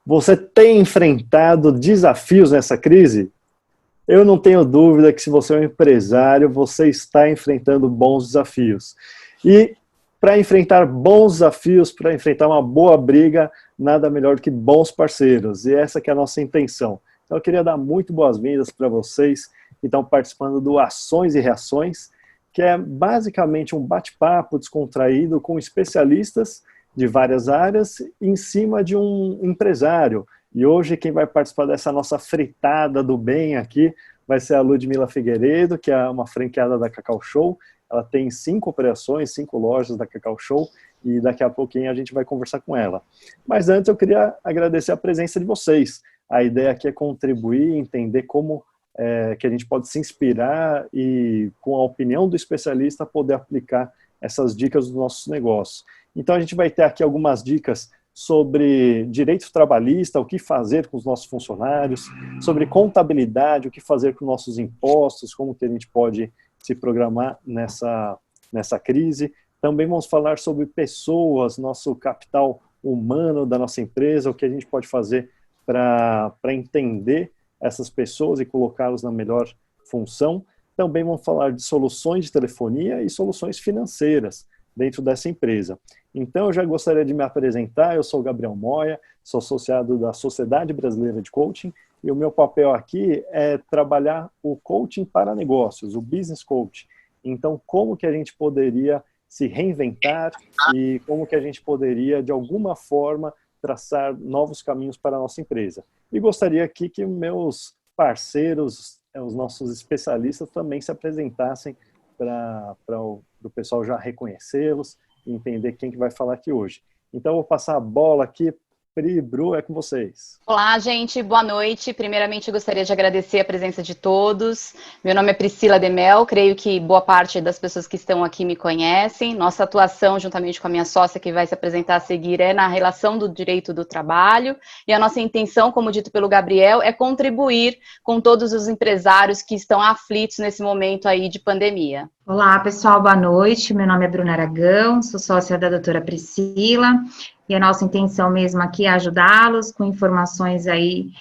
Você tem enfrentado desafios nessa crise? Eu não tenho dúvida que se você é um empresário, você está enfrentando bons desafios. E para enfrentar bons desafios, para enfrentar uma boa briga, nada melhor do que bons parceiros. E essa que é a nossa intenção. Então eu queria dar muito boas-vindas para vocês que estão participando do Ações e Reações, que é basicamente um bate-papo descontraído com especialistas de várias áreas em cima de um empresário. E hoje quem vai participar dessa nossa fritada do bem aqui vai ser a Ludmila Figueiredo, que é uma franqueada da Cacau Show. Ela tem 5 operações, 5 lojas da Cacau Show, e daqui a pouquinho a gente vai conversar com ela. Mas antes eu queria agradecer a presença de vocês. A ideia aqui é contribuir, entender como que a gente pode se inspirar e, com a opinião do especialista, poder aplicar essas dicas dos nossos negócios. Então a gente vai ter aqui algumas dicas sobre direito trabalhista, o que fazer com os nossos funcionários, sobre contabilidade, o que fazer com nossos impostos, como que a gente pode se programar nessa crise. Também vamos falar sobre pessoas, nosso capital humano da nossa empresa, o que a gente pode fazer para entender essas pessoas e colocá-las na melhor função. Também vamos falar de soluções de telefonia e soluções financeiras dentro dessa empresa. Então, eu já gostaria de me apresentar. Eu sou o Gabriel Moya, sou associado da Sociedade Brasileira de Coaching, e o meu papel aqui é trabalhar o coaching para negócios, o business coach. Então, como que a gente poderia se reinventar e como que a gente poderia, de alguma forma, traçar novos caminhos para a nossa empresa. E gostaria aqui que meus parceiros, os nossos especialistas, também se apresentassem para o pessoal já reconhecê-los e entender quem que vai falar aqui hoje. Então, eu vou passar a bola aqui. Pri, Bru, é com vocês. Olá, gente, boa noite. Primeiramente, eu gostaria de agradecer a presença de todos. Meu nome é Priscila Demel, creio que boa parte das pessoas que estão aqui me conhecem. Nossa atuação, juntamente com a minha sócia, que vai se apresentar a seguir, é na relação do direito do trabalho. E a nossa intenção, como dito pelo Gabriel, é contribuir com todos os empresários que estão aflitos nesse momento aí de pandemia. Olá, pessoal, boa noite. Meu nome é Bruna Aragão, sou sócia da doutora Priscila. E a nossa intenção mesmo aqui é ajudá-los com informações aí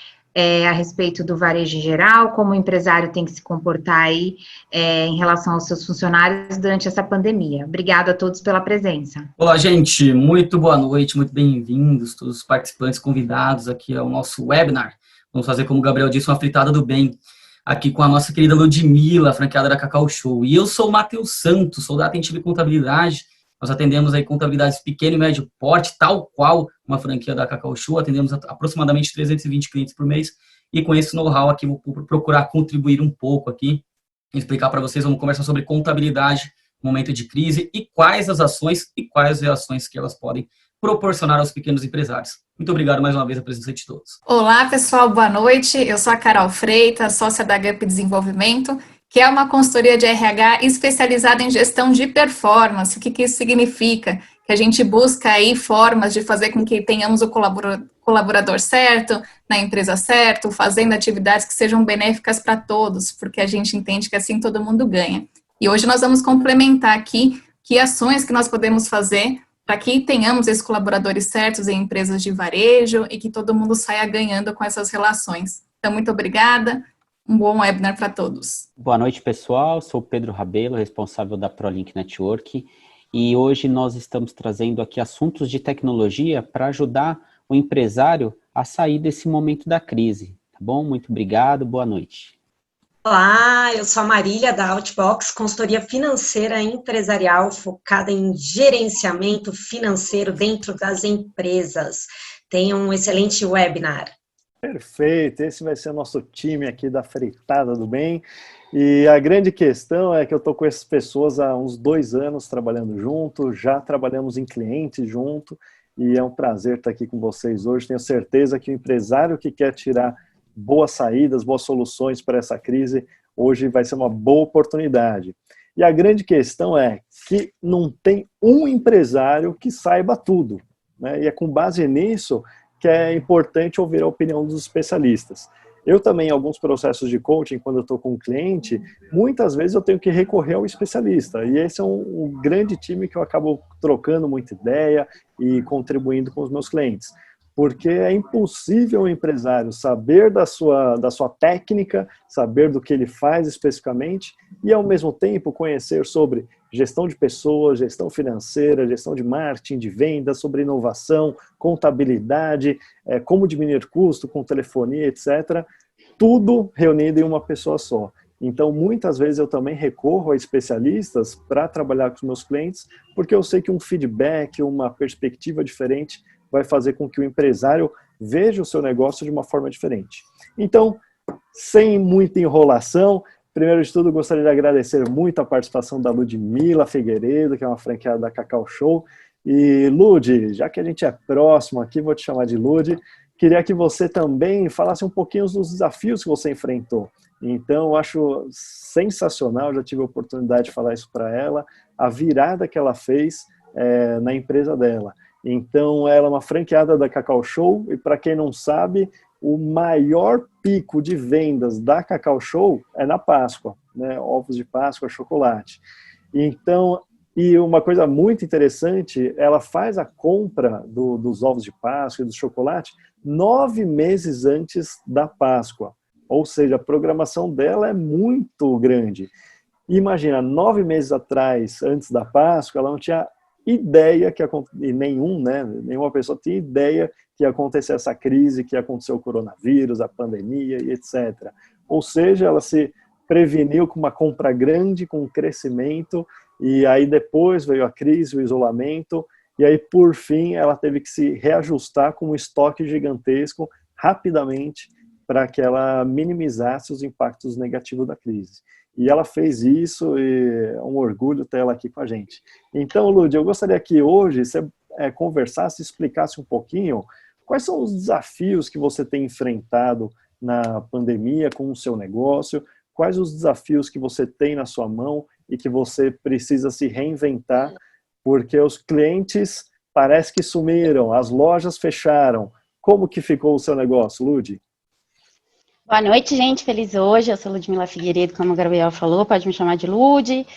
a respeito do varejo em geral, como o empresário tem que se comportar aí em relação aos seus funcionários durante essa pandemia. Obrigada a todos pela presença. Olá, gente, muito boa noite, muito bem-vindos, todos os participantes convidados aqui ao nosso webinar. Vamos fazer, como o Gabriel disse, uma fritada do bem, aqui com a nossa querida Ludmila, franqueada da Cacau Show. E eu sou o Matheus Santos, sou da Atentivo Contabilidade. Nós atendemos aí contabilidades pequeno e médio porte, tal qual uma franquia da Cacau Show. Atendemos aproximadamente 320 clientes por mês. E com esse know-how aqui, vou procurar contribuir um pouco aqui, explicar para vocês, vamos conversar sobre contabilidade no momento de crise e quais as ações e quais as reações que elas podem proporcionar aos pequenos empresários. Muito obrigado mais uma vez a presença de todos. Olá, pessoal, boa noite. Eu sou a Carol Freitas, sócia da GUP Desenvolvimento, que é uma consultoria de RH especializada em gestão de performance. O que isso significa? Que a gente busca aí formas de fazer com que tenhamos o colaborador certo, na empresa certa, fazendo atividades que sejam benéficas para todos, porque a gente entende que assim todo mundo ganha. E hoje nós vamos complementar aqui que ações que nós podemos fazer para que tenhamos esses colaboradores certos em empresas de varejo e que todo mundo saia ganhando com essas relações. Então, muito obrigada. Um bom webinar para todos. Boa noite, pessoal. Sou o Pedro Rabelo, responsável da ProLink Network. E hoje nós estamos trazendo aqui assuntos de tecnologia para ajudar o empresário a sair desse momento da crise. Tá bom? Muito obrigado. Boa noite. Olá, eu sou a Marília da Outbox, consultoria financeira empresarial focada em gerenciamento financeiro dentro das empresas. Tenham um excelente webinar. Perfeito, esse vai ser o nosso time aqui da Fritada do Bem. E a grande questão é que eu estou com essas pessoas há uns 2 anos trabalhando junto, já trabalhamos em clientes junto, e é um prazer estar aqui com vocês hoje. Tenho certeza que o empresário que quer tirar boas saídas, boas soluções para essa crise, hoje vai ser uma boa oportunidade. E a grande questão é que não tem um empresário que saiba tudo, né? E é com base nisso que é importante ouvir a opinião dos especialistas. Eu também, em alguns processos de coaching, quando eu estou com um cliente, muitas vezes eu tenho que recorrer ao especialista. E esse é um grande time que eu acabo trocando muita ideia e contribuindo com os meus clientes. porque é impossível o empresário saber da sua técnica, saber do que ele faz especificamente e, ao mesmo tempo, conhecer sobre gestão de pessoas, gestão financeira, gestão de marketing, de vendas, sobre inovação, contabilidade, como diminuir custo com telefonia, etc. Tudo reunido em uma pessoa só. Então, muitas vezes eu também recorro a especialistas para trabalhar com os meus clientes, porque eu sei que um feedback, uma perspectiva diferente vai fazer com que o empresário veja o seu negócio de uma forma diferente. Então, sem muita enrolação, primeiro de tudo, gostaria de agradecer muito a participação da Ludmila Figueiredo, que é uma franqueada da Cacau Show. E, Lud, já que a gente é próximo aqui, vou te chamar de Lud, queria que você também falasse um pouquinho dos desafios que você enfrentou. Então, eu acho sensacional, já tive a oportunidade de falar isso para ela, a virada que ela fez na empresa dela. Então, ela é uma franqueada da Cacau Show, e para quem não sabe, o maior pico de vendas da Cacau Show é na Páscoa, né? Ovos de Páscoa, chocolate. Então, e uma coisa muito interessante, ela faz a compra dos ovos de Páscoa e do chocolate 9 meses antes da Páscoa. Ou seja, a programação dela é muito grande. Imagina, 9 meses atrás, antes da Páscoa, ela não tinha ideia e nenhuma pessoa tinha ideia que ia acontecer essa crise, que ia acontecer o coronavírus, a pandemia e etc. Ou seja, ela se preveniu com uma compra grande, com um crescimento, e aí depois veio a crise, o isolamento, e aí por fim ela teve que se reajustar com um estoque gigantesco rapidamente para que ela minimizasse os impactos negativos da crise. E ela fez isso e é um orgulho ter ela aqui com a gente. Então, Lud, eu gostaria que hoje você conversasse, explicasse um pouquinho quais são os desafios que você tem enfrentado na pandemia com o seu negócio, quais os desafios que você tem na sua mão e que você precisa se reinventar, porque os clientes parece que sumiram, as lojas fecharam. Como que ficou o seu negócio, Lud? Boa noite, gente. Feliz hoje. Eu sou Ludmila Figueiredo, como o Gabriel falou, pode me chamar de Lud.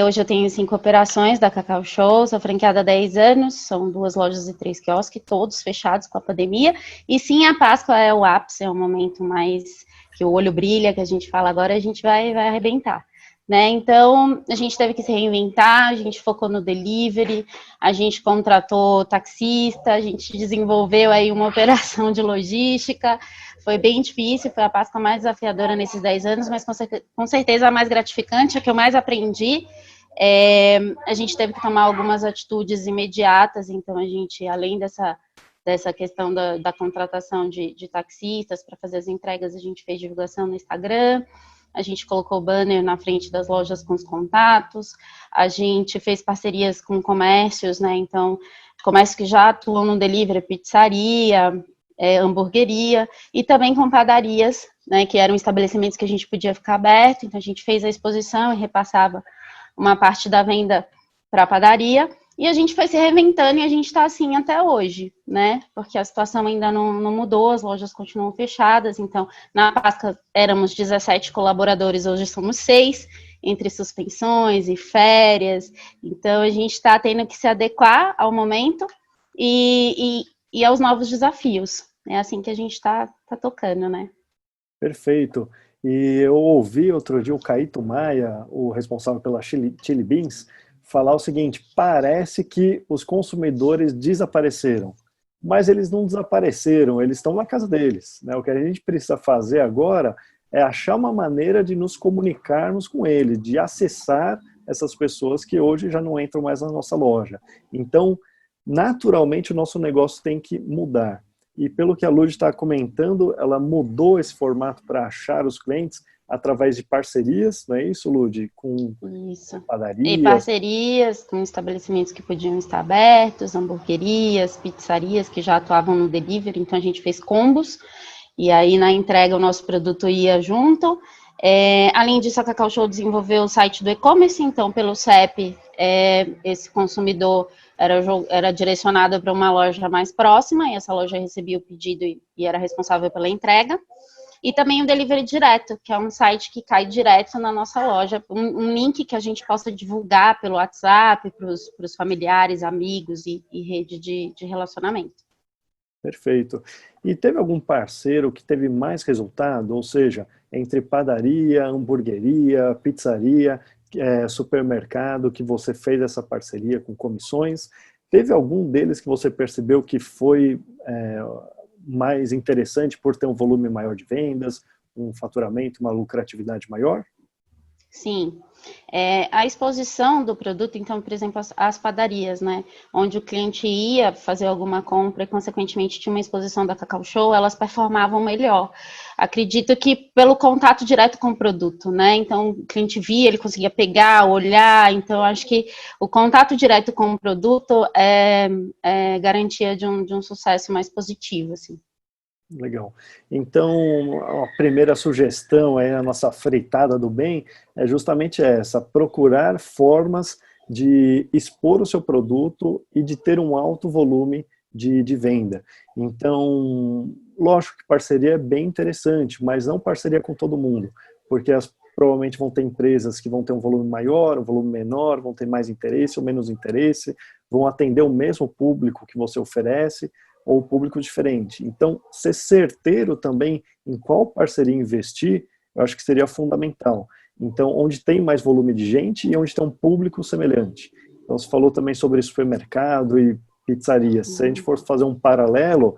Hoje eu tenho 5 operações da Cacau Show, sou franqueada há 10 anos, são 2 lojas e 3 quiosques, todos fechados com a pandemia. E sim, a Páscoa é o ápice, é o momento mais que o olho brilha, que a gente fala agora, a gente vai arrebentar. Né? Então, a gente teve que se reinventar, a gente focou no delivery, a gente contratou taxista, a gente desenvolveu aí uma operação de logística. Foi bem difícil, foi a Páscoa mais desafiadora nesses 10 anos, mas com certeza a mais gratificante, a que eu mais aprendi. A gente teve que tomar algumas atitudes imediatas, então a gente, além dessa questão da contratação de taxistas para fazer as entregas, a gente fez divulgação no Instagram, a gente colocou banner na frente das lojas com os contatos, a gente fez parcerias com comércios, né, então, comércios que já atuam no delivery, pizzaria, hamburgueria, e também com padarias, né, que eram estabelecimentos que a gente podia ficar aberto, então a gente fez a exposição e repassava uma parte da venda para a padaria, e a gente foi se reinventando e a gente está assim até hoje, né, porque a situação ainda não mudou, as lojas continuam fechadas, então na Páscoa éramos 17 colaboradores, hoje somos 6, entre suspensões e férias, então a gente está tendo que se adequar ao momento e aos novos desafios. É assim que a gente está tocando, né? Perfeito. E eu ouvi outro dia o Caíto Maia, o responsável pela Chili Beans, falar o seguinte: parece que os consumidores desapareceram, mas eles não desapareceram, eles estão na casa deles, né? O que a gente precisa fazer agora é achar uma maneira de nos comunicarmos com ele, de acessar essas pessoas que hoje já não entram mais na nossa loja. Então, naturalmente, o nosso negócio tem que mudar. E pelo que a Lud está comentando, ela mudou esse formato para achar os clientes através de parcerias, não é isso, Lud? Com padarias. E parcerias com estabelecimentos que podiam estar abertos, hamburguerias, pizzarias que já atuavam no delivery, então a gente fez combos, e aí na entrega o nosso produto ia junto. Além disso, a Cacau Show desenvolveu o site do e-commerce, então pelo CEP, esse consumidor era direcionado para uma loja mais próxima, e essa loja recebia o pedido e era responsável pela entrega. E também o Delivery Direto, que é um site que cai direto na nossa loja, um link que a gente possa divulgar pelo WhatsApp para os familiares, amigos e rede de relacionamento. Perfeito. E teve algum parceiro que teve mais resultado? Ou seja, entre padaria, hamburgueria, pizzaria, supermercado, que você fez essa parceria com comissões? Teve algum deles que você percebeu que foi mais interessante por ter um volume maior de vendas, um faturamento, uma lucratividade maior? Sim. A exposição do produto, então, por exemplo, as padarias, né, onde o cliente ia fazer alguma compra e, consequentemente, tinha uma exposição da Cacau Show, elas performavam melhor. Acredito que pelo contato direto com o produto, né, então o cliente via, ele conseguia pegar, olhar, então acho que o contato direto com o produto é garantia de um sucesso mais positivo, assim. Legal. Então, a primeira sugestão aí, a nossa fritada do bem, é justamente essa: procurar formas de expor o seu produto e de ter um alto volume de venda. Então, lógico que parceria é bem interessante, mas não parceria com todo mundo, porque provavelmente vão ter empresas que vão ter um volume maior, um volume menor, vão ter mais interesse ou menos interesse, vão atender o mesmo público que você oferece, ou público diferente. Então, ser certeiro também em qual parceria investir, eu acho que seria fundamental. Então, onde tem mais volume de gente e onde tem um público semelhante. Então, você falou também sobre supermercado e pizzaria. Se a gente for fazer um paralelo,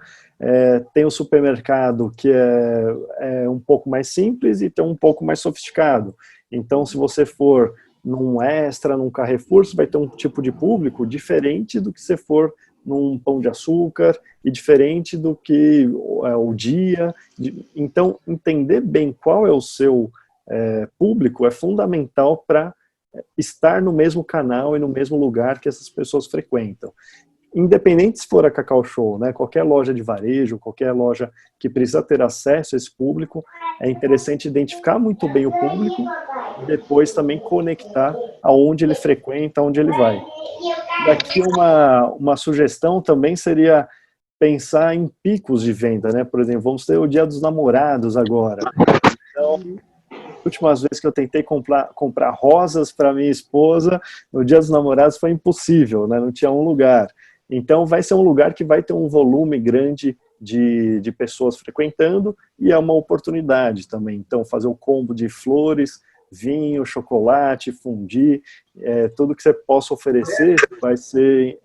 tem o supermercado que é um pouco mais simples e tem um pouco mais sofisticado. Então, se você for num Extra, num Carrefour, você vai ter um tipo de público diferente do que se for num Pão de Açúcar e diferente do que o Dia. Então, entender bem qual é o seu público é fundamental para estar no mesmo canal e no mesmo lugar que essas pessoas frequentam. Independente se for a Cacau Show, né, qualquer loja de varejo, qualquer loja que precisa ter acesso a esse público, é interessante identificar muito bem o público e depois também conectar aonde ele frequenta, aonde ele vai. Daqui uma sugestão também seria pensar em picos de venda, né? Por exemplo, vamos ter o Dia dos Namorados agora. Então, as últimas vezes que eu tentei comprar rosas para minha esposa, no Dia dos Namorados foi impossível, né? Não tinha um lugar. Então, vai ser um lugar que vai ter um volume grande de pessoas frequentando e é uma oportunidade também. Então, fazer o combo de flores, vinho, chocolate, fondue, tudo que você possa oferecer vai ser,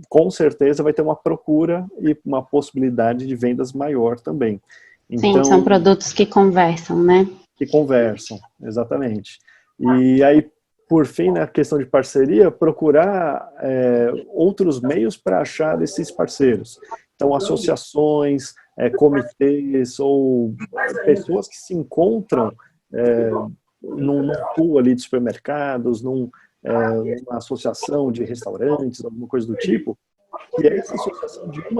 com certeza, vai ter uma procura e uma possibilidade de vendas maior também. Então, sim, são produtos que conversam, né? Que conversam, exatamente. E aí, por fim, na questão de parceria, procurar outros meios para achar esses parceiros. Então, associações, comitês ou pessoas que se encontram num pool ali de supermercados, numa associação de restaurantes, alguma coisa do tipo, e essa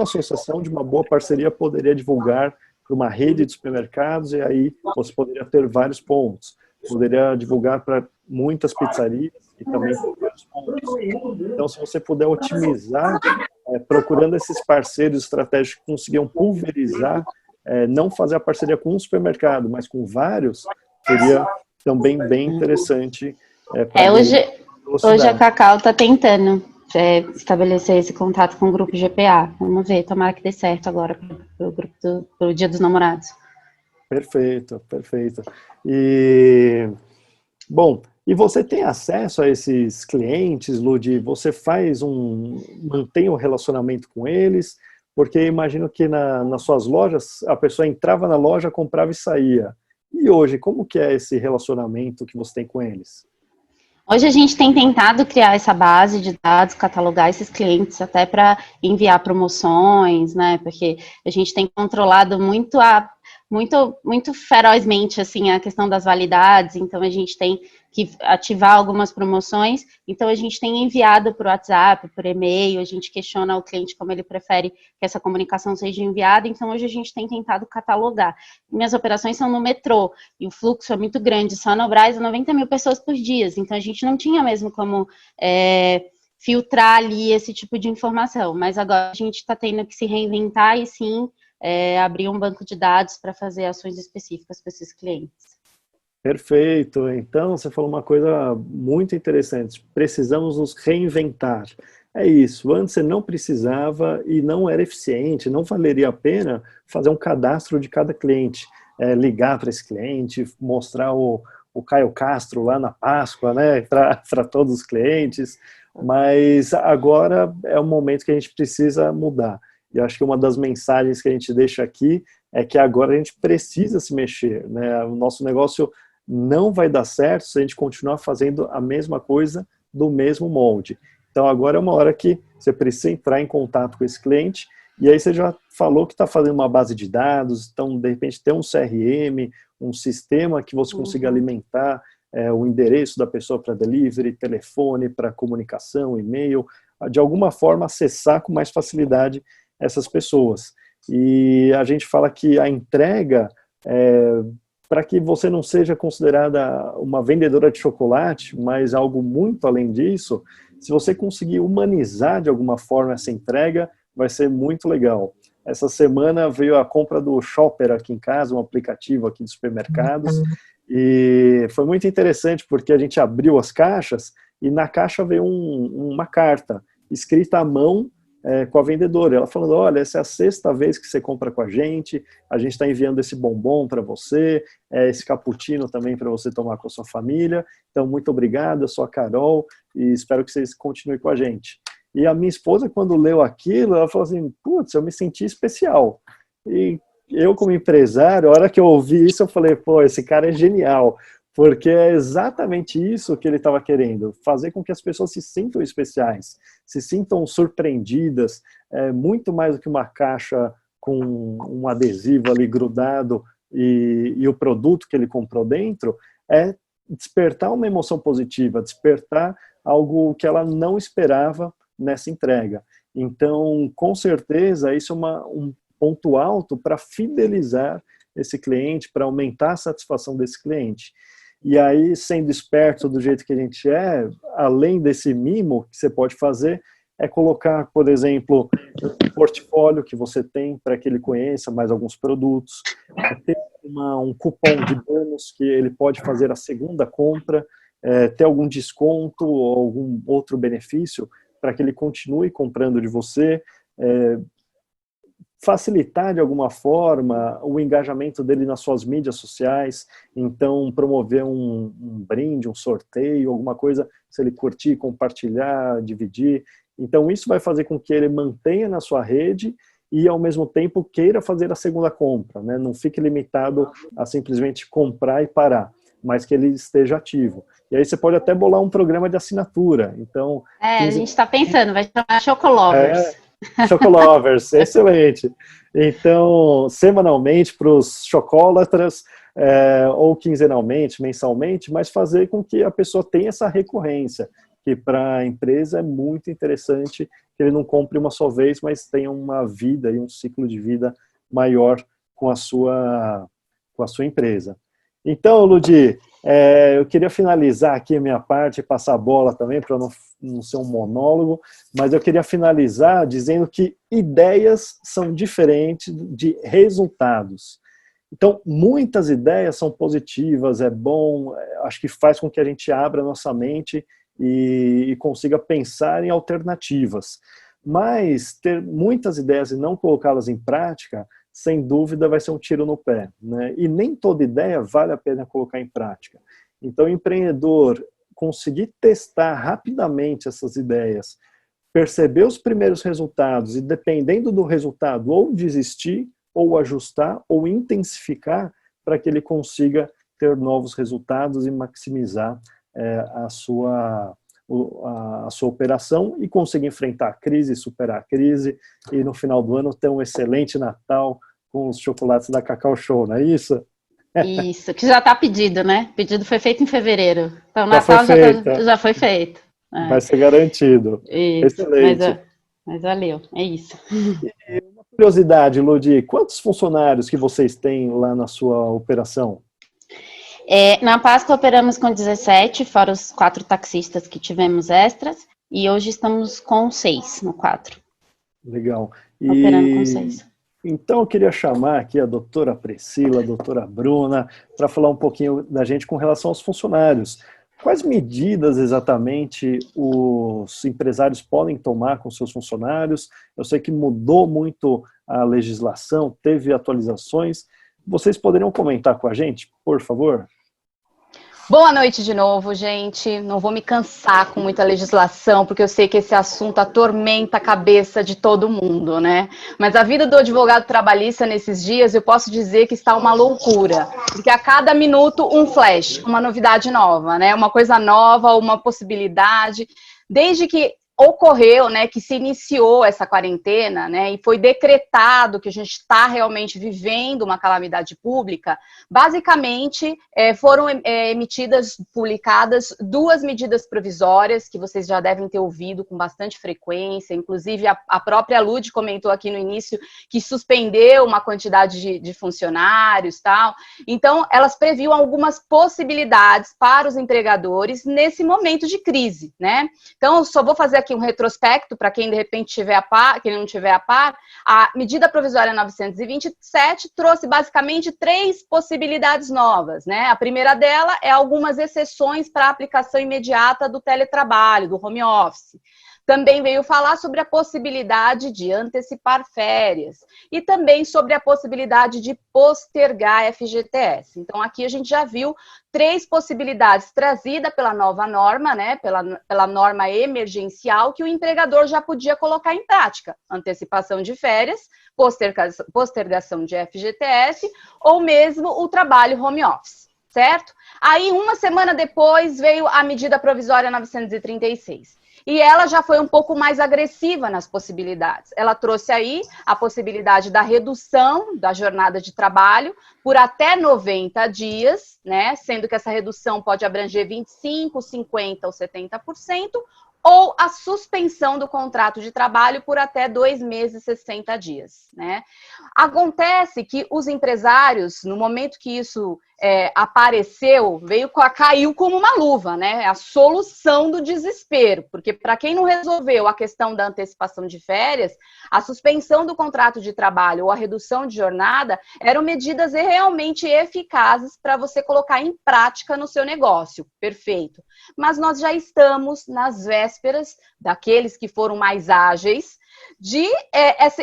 associação de uma boa parceria poderia divulgar para uma rede de supermercados e aí você poderia ter vários pontos. Poderia divulgar para muitas pizzarias e também vários pontos. Então, se você puder otimizar, procurando esses parceiros estratégicos que conseguiam pulverizar, não fazer a parceria com um supermercado, mas com vários, seria também bem interessante. Hoje a Cacau está tentando estabelecer esse contato com o grupo GPA. Vamos ver, tomara que dê certo agora para o Dia dos Namorados. Perfeito, perfeito. E, bom, e você tem acesso a esses clientes, Ludi? Você mantém um relacionamento com eles? Porque imagino que nas suas lojas, a pessoa entrava na loja, comprava e saía. E hoje, como que é esse relacionamento que você tem com eles? Hoje a gente tem tentado criar essa base de dados, catalogar esses clientes até para enviar promoções, né? Porque a gente tem controlado muito ferozmente assim a questão das validades, então a gente tem que ativar algumas promoções, então a gente tem enviado por WhatsApp, por e-mail, a gente questiona o cliente como ele prefere que essa comunicação seja enviada, então hoje a gente tem tentado catalogar. Minhas operações são no metrô, e o fluxo é muito grande, só no Brás 90 mil pessoas por dia, então a gente não tinha mesmo como filtrar ali esse tipo de informação, mas agora a gente está tendo que se reinventar e sim abrir um banco de dados para fazer ações específicas para esses clientes. Perfeito. Então, você falou uma coisa muito interessante. Precisamos nos reinventar. é isso. Antes você não precisava e não era eficiente, não valeria a pena fazer um cadastro de cada cliente, ligar para esse cliente, mostrar o Caio Castro lá na Páscoa, né, para todos os clientes, mas agora é o momento que a gente precisa mudar. E acho que uma das mensagens que a gente deixa aqui é que agora a gente precisa se mexer, né? O nosso negócio não vai dar certo se a gente continuar fazendo a mesma coisa do mesmo molde. Então agora é uma hora que você precisa entrar em contato com esse cliente, e aí você já falou que está fazendo uma base de dados, então de repente tem um CRM, um sistema que você consiga alimentar o endereço da pessoa para delivery, telefone, para comunicação, e-mail, de alguma forma acessar com mais facilidade essas pessoas. E a gente fala que a entrega, para que você não seja considerada uma vendedora de chocolate, mas algo muito além disso, se você conseguir humanizar de alguma forma essa entrega, vai ser muito legal. Essa semana veio a compra do Shopper aqui em casa, um aplicativo aqui de supermercados, e foi muito interessante porque a gente abriu as caixas e na caixa veio uma carta escrita à mão com a vendedora. Ela falando, olha, essa é a 6ª vez que você compra com a gente está enviando esse bombom para você, esse cappuccino também para você tomar com a sua família, então muito obrigado, eu sou a Carol e espero que vocês continuem com a gente. E a minha esposa, quando leu aquilo, ela falou assim, putz, eu me senti especial. E eu, como empresário, a hora que eu ouvi isso, eu falei, pô, esse cara é genial, porque é exatamente isso que ele estava querendo, fazer com que as pessoas se sintam especiais, se sintam surpreendidas, muito mais do que uma caixa com um adesivo ali grudado e o produto que ele comprou dentro, é despertar uma emoção positiva, despertar algo que ela não esperava nessa entrega. Então, com certeza, isso é um ponto alto para fidelizar esse cliente, para aumentar a satisfação desse cliente. E aí, sendo esperto do jeito que a gente além desse mimo que você pode fazer, é colocar, por exemplo, um portfólio que você tem para que ele conheça mais alguns produtos, ter um cupom de bônus que ele pode fazer a 2ª compra, ter algum desconto ou algum outro benefício para que ele continue comprando de você, facilitar de alguma forma o engajamento dele nas suas mídias sociais, então promover um brinde, um sorteio, alguma coisa, se ele curtir, compartilhar, dividir. Então isso vai fazer com que ele mantenha na sua rede e ao mesmo tempo queira fazer a 2ª compra, né? Não fique limitado a simplesmente comprar e parar, mas que ele esteja ativo. E aí você pode até bolar um programa de assinatura. Então, a gente está pensando, vai chamar Chocolovers. Chocolovers, excelente. Então, semanalmente para os chocólatras, ou quinzenalmente, mensalmente, mas fazer com que a pessoa tenha essa recorrência, que para a empresa é muito interessante que ele não compre uma só vez, mas tenha uma vida e um ciclo de vida maior com a sua empresa. Então, Ludi, eu queria finalizar aqui a minha parte e passar a bola também, para não ser um monólogo, mas eu queria finalizar dizendo que ideias são diferentes de resultados. Então, muitas ideias são positivas, é bom, acho que faz com que a gente abra a nossa mente e consiga pensar em alternativas. Mas ter muitas ideias e não colocá-las em prática, sem dúvida vai ser um tiro no pé, né? E nem toda ideia vale a pena colocar em prática. Então, o empreendedor conseguir testar rapidamente essas ideias, perceber os primeiros resultados e, dependendo do resultado, ou desistir, ou ajustar, ou intensificar para que ele consiga ter novos resultados e maximizar a sua operação e conseguir enfrentar a crise, superar a crise e no final do ano ter um excelente Natal com os chocolates da Cacau Show, não é isso? Isso, que já está pedido, né? O pedido foi feito em fevereiro. Então, o Já Natal foi já foi feito. Vai ser garantido. Isso, excelente. Mas valeu, é isso. E uma curiosidade, Ludi, quantos funcionários que vocês têm lá na sua operação? Na Páscoa operamos com 17, fora os 4 taxistas que tivemos extras, e hoje estamos com 6 no quadro. Legal. Operando com 6. Então eu queria chamar aqui a doutora Priscila, a doutora Bruna, para falar um pouquinho da gente com relação aos funcionários. Quais medidas exatamente os empresários podem tomar com seus funcionários? Eu sei que mudou muito a legislação, teve atualizações. Vocês poderiam comentar com a gente, por favor? Boa noite de novo, gente. Não vou me cansar com muita legislação, porque eu sei que esse assunto atormenta a cabeça de todo mundo, né? Mas a vida do advogado trabalhista nesses dias, eu posso dizer que está uma loucura, porque a cada minuto um flash, uma novidade nova, né? Uma coisa nova, uma possibilidade. Desde que ocorreu, né, que se iniciou essa quarentena, né, e foi decretado que a gente está realmente vivendo uma calamidade pública, basicamente foram emitidas, publicadas 2 medidas provisórias, que vocês já devem ter ouvido com bastante frequência, inclusive a própria Lud comentou aqui no início que suspendeu uma quantidade de funcionários, tal. Então, elas previam algumas possibilidades para os empregadores nesse momento de crise, né? Então, eu só vou fazer aqui um retrospecto para quem de repente tiver a par, quem não tiver a par. A medida provisória 927 trouxe basicamente 3 possibilidades novas, né? A primeira dela é algumas exceções para a aplicação imediata do teletrabalho, do home office. Também veio falar sobre a possibilidade de antecipar férias e também sobre a possibilidade de postergar a FGTS. Então, aqui a gente já viu 3 possibilidades trazidas pela nova norma, né, pela norma emergencial, que o empregador já podia colocar em prática. Antecipação de férias, postergação de FGTS ou mesmo o trabalho home office, certo? Aí, uma semana depois, veio a medida provisória 936. E ela já foi um pouco mais agressiva nas possibilidades. Ela trouxe aí a possibilidade da redução da jornada de trabalho por até 90 dias, né? Sendo que essa redução pode abranger 25%, 50% ou 70%, ou a suspensão do contrato de trabalho por até 2 meses, 60 dias, né? Acontece que os empresários, no momento que isso apareceu, caiu como uma luva, né? A solução do desespero, porque para quem não resolveu a questão da antecipação de férias, a suspensão do contrato de trabalho ou a redução de jornada eram medidas realmente eficazes para você colocar em prática no seu negócio. Perfeito. Mas nós já estamos nas vésperas daqueles que foram mais ágeis, de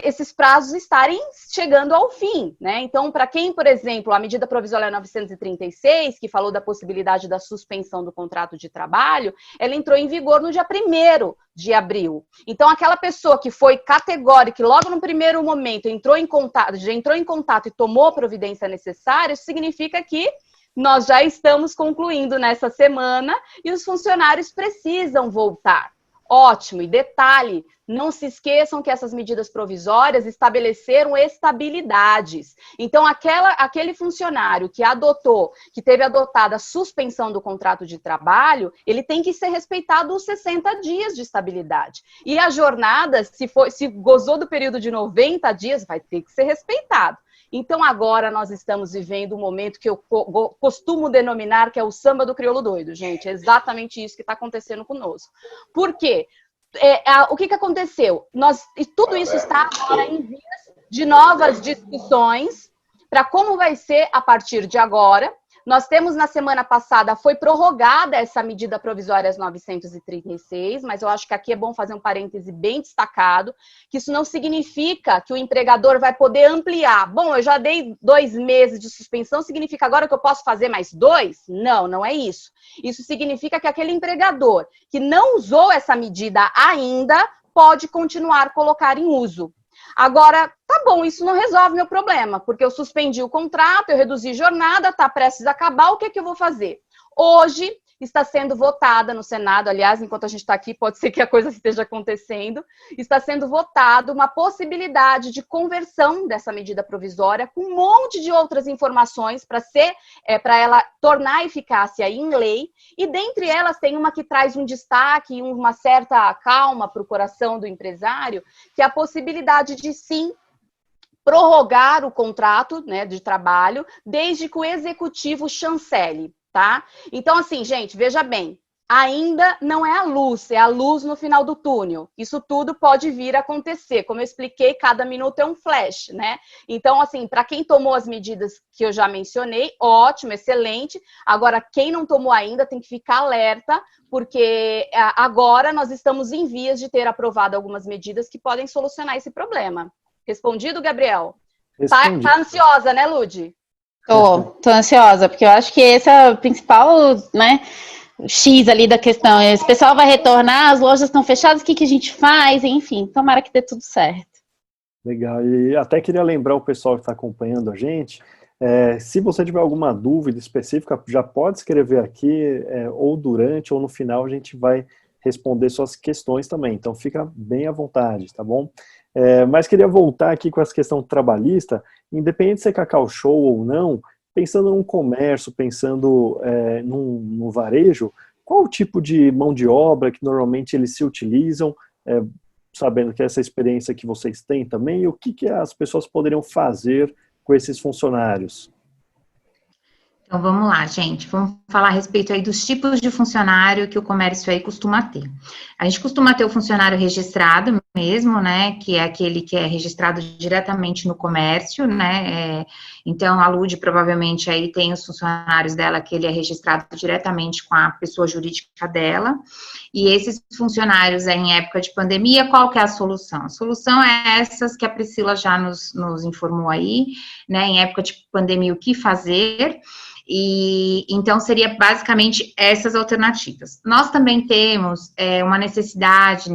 esses prazos estarem chegando ao fim, né? Então, para quem, por exemplo, a medida provisória 936, que falou da possibilidade da suspensão do contrato de trabalho, ela entrou em vigor no dia 1º de abril. Então, aquela pessoa que foi categórica, que logo no primeiro momento já entrou em contato e tomou a providência necessária, isso significa que nós já estamos concluindo nessa semana e os funcionários precisam voltar. Ótimo, e detalhe, não se esqueçam que essas medidas provisórias estabeleceram estabilidades. Então, aquele funcionário que teve adotada a suspensão do contrato de trabalho, ele tem que ser respeitado os 60 dias de estabilidade. E a jornada, se gozou do período de 90 dias, vai ter que ser respeitado. Então, agora nós estamos vivendo um momento que eu costumo denominar que é o samba do crioulo doido, gente. É exatamente isso que está acontecendo conosco. Por quê? O que aconteceu? Tudo isso está agora em vias de novas discussões para como vai ser a partir de agora. Nós temos, na semana passada, foi prorrogada essa medida provisória 936, mas eu acho que aqui é bom fazer um parêntese bem destacado, que isso não significa que o empregador vai poder ampliar. Bom, eu já dei 2 meses de suspensão, significa agora que eu posso fazer mais 2? Não, não é isso. Isso significa que aquele empregador que não usou essa medida ainda pode continuar a colocar em uso. Agora, tá bom, isso não resolve meu problema, porque eu suspendi o contrato, eu reduzi jornada, tá prestes a acabar, o que é que eu vou fazer? Hoje está sendo votada no Senado, aliás, enquanto a gente está aqui, pode ser que a coisa esteja acontecendo, está sendo votada uma possibilidade de conversão dessa medida provisória com um monte de outras informações para ela tornar a eficácia em lei, e dentre elas tem uma que traz um destaque e uma certa calma para o coração do empresário, que é a possibilidade de sim prorrogar o contrato, né, de trabalho, desde que o executivo chancele. Tá? Então, assim, gente, veja bem, ainda não é a luz no final do túnel. Isso tudo pode vir a acontecer. Como eu expliquei, cada minuto é um flash, né? Então, assim, para quem tomou as medidas que eu já mencionei, ótimo, excelente. Agora, quem não tomou ainda tem que ficar alerta, porque agora nós estamos em vias de ter aprovado algumas medidas que podem solucionar esse problema. Respondido, Gabriel? Tá ansiosa, né, Lud? Tô ansiosa, porque eu acho que esse é o principal, né, X ali da questão. Esse pessoal vai retornar, as lojas estão fechadas, o que a gente faz? Enfim, tomara que dê tudo certo. Legal, e até queria lembrar o pessoal que está acompanhando a gente, se você tiver alguma dúvida específica, já pode escrever aqui, ou durante ou no final a gente vai responder suas questões também, então fica bem à vontade, tá bom? Mas queria voltar aqui com essa questão trabalhista, independente de ser Cacau Show ou não, pensando num comércio, pensando no varejo, qual o tipo de mão de obra que normalmente eles se utilizam, sabendo que essa experiência que vocês têm também, e o que as pessoas poderiam fazer com esses funcionários? Então, vamos lá, gente. Vamos falar a respeito aí dos tipos de funcionário que o comércio aí costuma ter. A gente costuma ter o funcionário registrado mesmo, né, que é aquele que é registrado diretamente no comércio, né, então a Lud provavelmente aí tem os funcionários dela que ele é registrado diretamente com a pessoa jurídica dela, e esses funcionários aí, em época de pandemia, qual que é a solução? A solução é essas que a Priscila já nos informou aí, né, em época de pandemia o que fazer. E então seria basicamente essas alternativas. Nós também temos uma necessidade,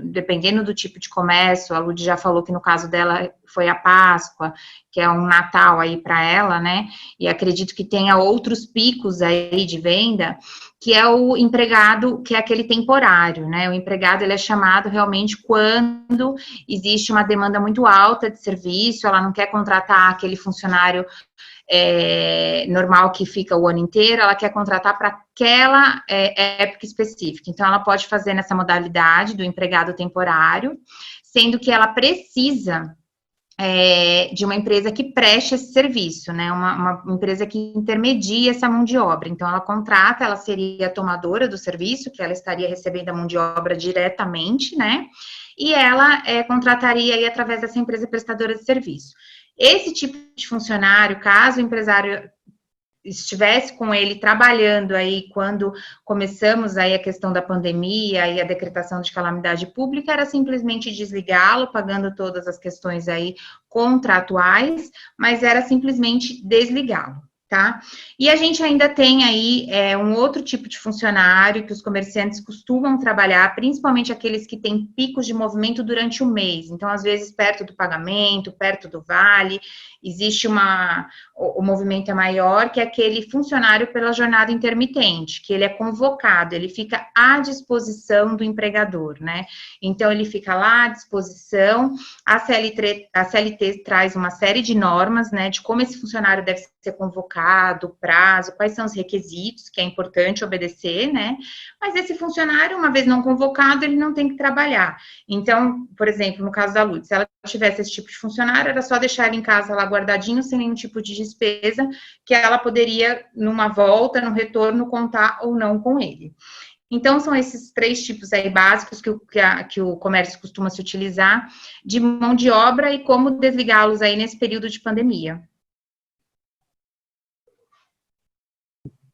dependendo do tipo de comércio, a Lud já falou que no caso dela foi a Páscoa, que é um Natal aí para ela, né? E acredito que tenha outros picos aí de venda, que é o empregado, que é aquele temporário, né? O empregado, ele é chamado realmente quando existe uma demanda muito alta de serviço, ela não quer contratar aquele funcionário normal que fica o ano inteiro, ela quer contratar para aquela época específica. Então, ela pode fazer nessa modalidade do empregado temporário, sendo que ela precisa de uma empresa que preste esse serviço, né, uma empresa que intermedia essa mão de obra. Então, ela contrata, ela seria a tomadora do serviço, que ela estaria recebendo a mão de obra diretamente, né, e ela contrataria aí através dessa empresa prestadora de serviço. Esse tipo de funcionário, caso o empresário estivesse com ele trabalhando aí quando começamos aí a questão da pandemia e a decretação de calamidade pública, era simplesmente desligá-lo, pagando todas as questões aí contratuais, mas era simplesmente desligá-lo, tá? E a gente ainda tem aí um outro tipo de funcionário que os comerciantes costumam trabalhar, principalmente aqueles que têm picos de movimento durante o mês. Então, às vezes, perto do pagamento, perto do vale, existe o movimento é maior, que é aquele funcionário pela jornada intermitente, que ele é convocado, ele fica à disposição do empregador, né? Então, ele fica lá à disposição, a CLT traz uma série de normas, né, de como esse funcionário deve ser convocado, prazo, quais são os requisitos, que é importante obedecer, né? Mas esse funcionário, uma vez não convocado, ele não tem que trabalhar. Então, por exemplo, no caso da Lud, se ela tivesse esse tipo de funcionário, era só deixar ele em casa lá guardadinho, sem nenhum tipo de despesa, que ela poderia, numa volta, no retorno, contar ou não com ele. Então, são esses 3 tipos aí básicos que o comércio costuma se utilizar de mão de obra e como desligá-los aí nesse período de pandemia.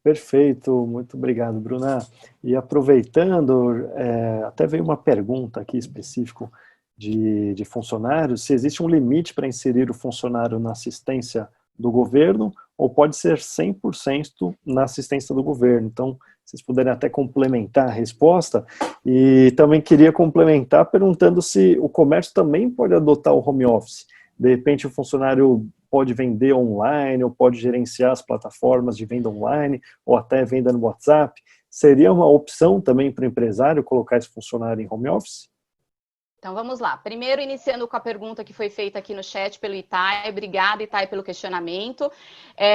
Perfeito, muito obrigado, Bruna. E aproveitando, até veio uma pergunta aqui específica de funcionários, se existe um limite para inserir o funcionário na assistência do governo, ou pode ser 100% na assistência do governo. Então, vocês puderem até complementar a resposta. E também queria complementar perguntando se o comércio também pode adotar o home office. De repente, o funcionário pode vender online, ou pode gerenciar as plataformas de venda online, ou até venda no WhatsApp. Seria uma opção também para o empresário colocar esse funcionário em home office? Então, vamos lá. Primeiro, iniciando com a pergunta que foi feita aqui no chat pelo Itai. Obrigada, Itai, pelo questionamento.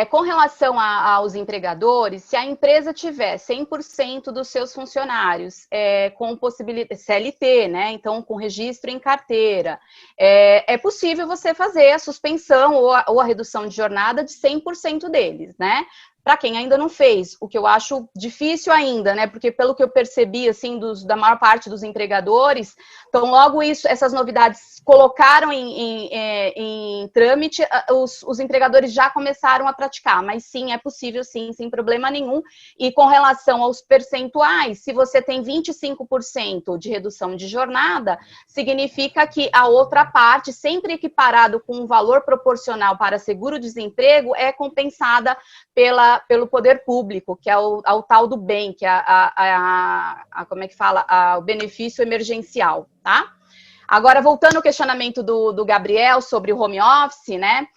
Com relação aos empregadores, se a empresa tiver 100% dos seus funcionários com possibilidade CLT, né? Então, com registro em carteira, é possível você fazer a suspensão ou a redução de jornada de 100% deles, né? para quem ainda não fez, o que eu acho difícil ainda, né? Porque pelo que eu percebi, assim, da maior parte dos empregadores, então logo essas novidades colocaram em trâmite, os empregadores já começaram a praticar, mas sim, é possível sim, sem problema nenhum. E com relação aos percentuais, se você tem 25% de redução de jornada, significa que a outra parte, sempre equiparado com um valor proporcional para seguro-desemprego, é compensada pelo poder público, que é o tal do bem, que é como é que fala? O benefício emergencial, tá? Agora, voltando ao questionamento do Gabriel sobre o home office, né?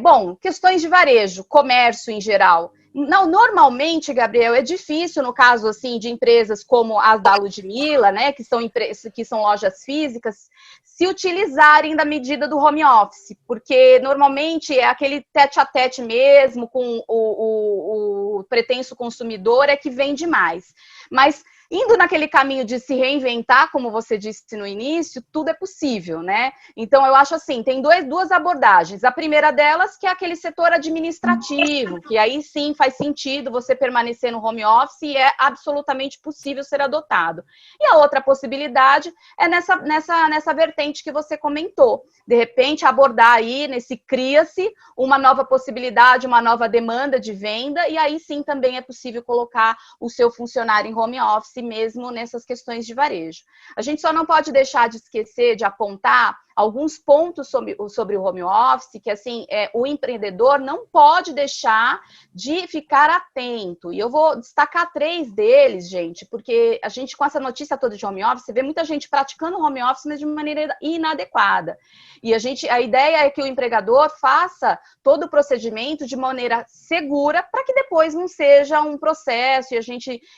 Bom, questões de varejo, comércio em geral. Não, normalmente, Gabriel, é difícil no caso assim de empresas como as da Ludmilla, né, que são lojas físicas, se utilizarem da medida do home office, porque normalmente é aquele tete-a-tete mesmo com o pretenso consumidor é que vende mais. Mas indo naquele caminho de se reinventar, como você disse no início, tudo é possível, né? Então, eu acho assim, tem duas abordagens. A primeira delas, que é aquele setor administrativo, que aí sim faz sentido você permanecer no home office e é absolutamente possível ser adotado. E a outra possibilidade é nessa vertente que você comentou. De repente, abordar aí, cria-se uma nova possibilidade, uma nova demanda de venda, e aí sim também é possível colocar o seu funcionário em home office, mesmo nessas questões de varejo. A gente só não pode deixar de esquecer de apontar alguns pontos sobre o home office, que assim, o empreendedor não pode deixar de ficar atento. E eu vou destacar 3 deles, gente, porque a gente, com essa notícia toda de home office, vê muita gente praticando home office, mas de uma maneira inadequada. E a ideia é que o empregador faça todo o procedimento de maneira segura, para que depois não seja um processo e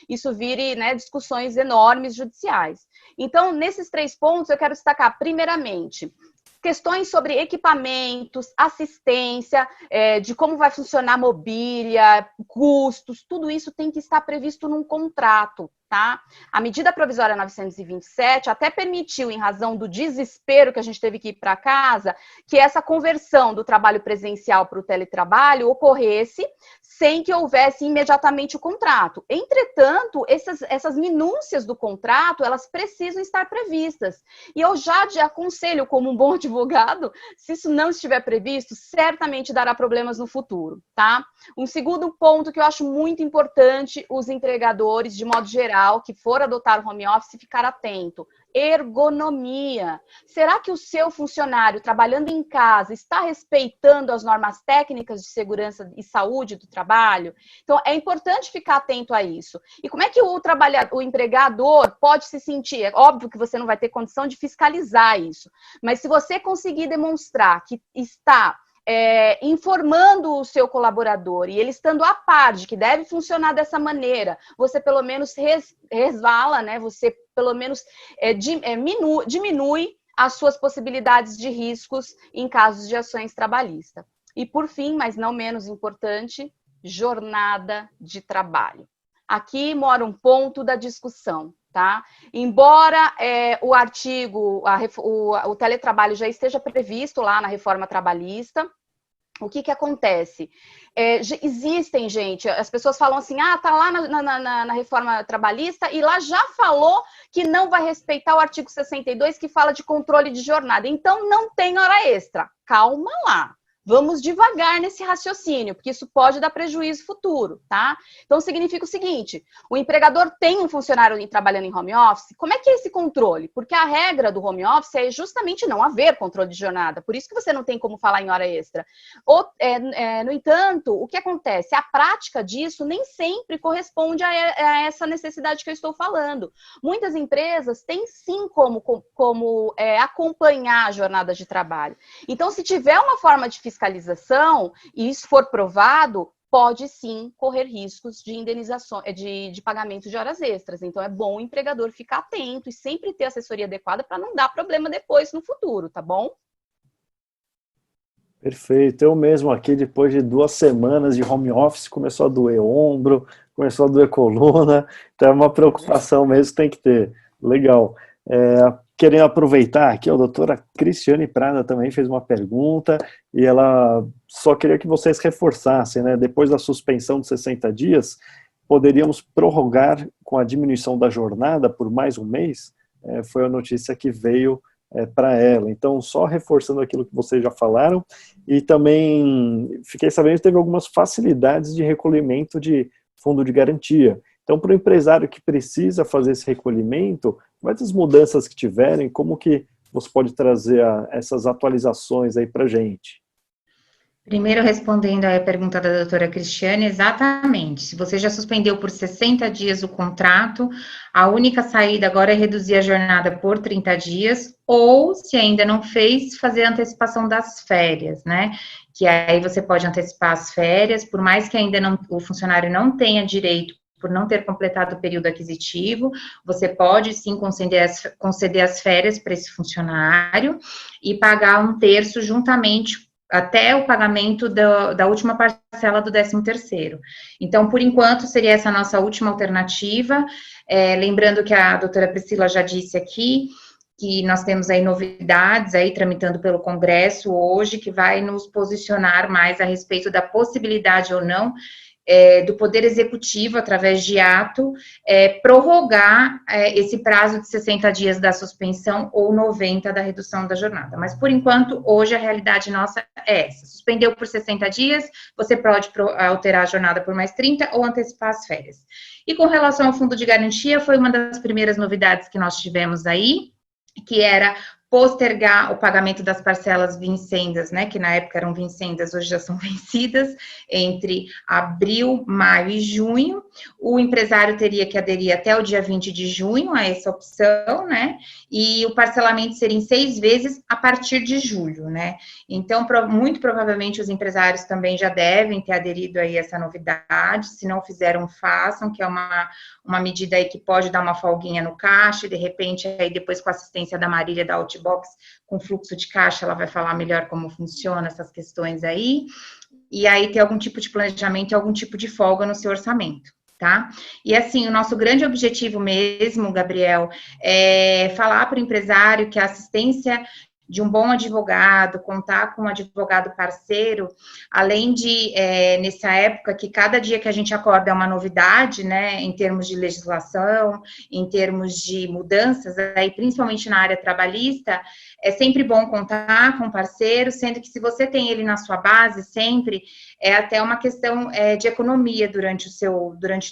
isso vire, né, discussões enormes judiciais. Então, nesses 3 pontos, eu quero destacar, primeiramente, questões sobre equipamentos, assistência, de como vai funcionar a mobília, custos, tudo isso tem que estar previsto num contrato, tá? A medida provisória 927 até permitiu, em razão do desespero que a gente teve que ir para casa, que essa conversão do trabalho presencial para o teletrabalho ocorresse sem que houvesse imediatamente o contrato. Entretanto, essas minúcias do contrato, elas precisam estar previstas. E eu já te aconselho, como um bom advogado, se isso não estiver previsto, certamente dará problemas no futuro, tá? Um segundo ponto que eu acho muito importante, os empregadores, de modo geral, que for adotar o home office, ficar atento. Ergonomia. Será que o seu funcionário, trabalhando em casa, está respeitando as normas técnicas de segurança e saúde do trabalho? Então, é importante ficar atento a isso. E como é que o empregador pode se sentir? É óbvio que você não vai ter condição de fiscalizar isso, mas se você conseguir demonstrar que está informando o seu colaborador e ele estando a par de que deve funcionar dessa maneira, você pelo menos resvala, né? Você pelo menos diminui as suas possibilidades de riscos em casos de ações trabalhistas. E por fim, mas não menos importante, jornada de trabalho. Aqui mora um ponto da discussão, tá? Embora o artigo, o teletrabalho já esteja previsto lá na reforma trabalhista, o que acontece? Existem, gente, as pessoas falam assim, tá lá na reforma trabalhista e lá já falou que não vai respeitar o artigo 62 que fala de controle de jornada, então não tem hora extra. Calma lá. Vamos devagar nesse raciocínio, porque isso pode dar prejuízo futuro, tá? Então, significa o seguinte, o empregador tem um funcionário trabalhando em home office, como é que é esse controle? Porque a regra do home office é justamente não haver controle de jornada, por isso que você não tem como falar em hora extra. No entanto, o que acontece? A prática disso nem sempre corresponde a essa necessidade que eu estou falando. Muitas empresas têm sim como acompanhar a jornada de trabalho. Então, se tiver uma forma de fiscalização, e isso for provado, pode sim correr riscos de indenização, de pagamento de horas extras. Então, é bom o empregador ficar atento e sempre ter assessoria adequada para não dar problema depois no futuro, tá bom? Perfeito. Eu mesmo aqui, depois de 2 semanas de home office, começou a doer ombro, começou a doer coluna, então é uma preocupação mesmo que tem que ter. Legal. querendo aproveitar aqui, a doutora Cristiane Prada também fez uma pergunta e ela só queria que vocês reforçassem, né? Depois da suspensão de 60 dias, poderíamos prorrogar com a diminuição da jornada por mais um mês? Foi a notícia que veio para ela. Então, só reforçando aquilo que vocês já falaram, e também fiquei sabendo que teve algumas facilidades de recolhimento de fundo de garantia. Então, para o empresário que precisa fazer esse recolhimento, quais as mudanças que tiverem, como que você pode trazer essas atualizações aí para a gente? Primeiro, respondendo à pergunta da doutora Cristiane, exatamente. Se você já suspendeu por 60 dias o contrato, a única saída agora é reduzir a jornada por 30 dias, ou, se ainda não fez, fazer a antecipação das férias, né? Que aí você pode antecipar as férias, por mais que ainda o funcionário não tenha direito, por não ter completado o período aquisitivo, você pode sim conceder as férias para esse funcionário e pagar 1/3 juntamente até o pagamento da última parcela do 13º. Então, por enquanto, seria essa a nossa última alternativa. Lembrando que a doutora Priscila já disse aqui, que nós temos aí novidades aí tramitando pelo Congresso hoje, que vai nos posicionar mais a respeito da possibilidade ou não do Poder Executivo, através de ato, prorrogar esse prazo de 60 dias da suspensão ou 90 da redução da jornada. Mas, por enquanto, hoje a realidade nossa é essa. Suspendeu por 60 dias, você pode alterar a jornada por mais 30 ou antecipar as férias. E com relação ao fundo de garantia, foi uma das primeiras novidades que nós tivemos aí, que era postergar o pagamento das parcelas vincendas, né, que na época eram vincendas, hoje já são vencidas, entre abril, maio e junho. O empresário teria que aderir até o dia 20 de junho a essa opção, né, e o parcelamento seria em 6 vezes a partir de julho, né. Então, muito provavelmente os empresários também já devem ter aderido aí a essa novidade, se não fizeram, façam, que é uma medida aí que pode dar uma folguinha no caixa, e de repente, aí depois com a assistência da Marília da Outbox, com fluxo de caixa, ela vai falar melhor como funciona essas questões aí, e aí ter algum tipo de planejamento e algum tipo de folga no seu orçamento, tá? E assim, o nosso grande objetivo mesmo, Gabriel, é falar para o empresário que a assistência de um bom advogado, contar com um advogado parceiro, além de, nessa época, que cada dia que a gente acorda é uma novidade, né, em termos de legislação, em termos de mudanças, aí, principalmente na área trabalhista, é sempre bom contar com um parceiro, sendo que se você tem ele na sua base sempre, é até uma questão de economia durante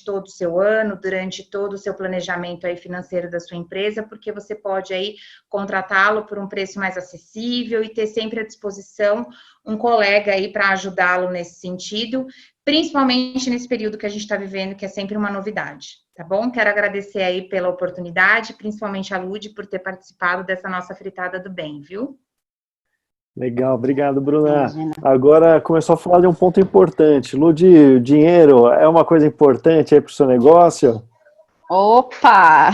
todo o seu ano, durante todo o seu planejamento aí financeiro da sua empresa, porque você pode aí contratá-lo por um preço mais acessível e ter sempre à disposição um colega aí para ajudá-lo nesse sentido, principalmente nesse período que a gente está vivendo, que é sempre uma novidade, tá bom? Quero agradecer aí pela oportunidade, principalmente a Lud por ter participado dessa nossa fritada do bem, viu? Legal, obrigado, Bruna. Agora começou a falar de um ponto importante. Lud, o dinheiro é uma coisa importante aí para o seu negócio? Opa!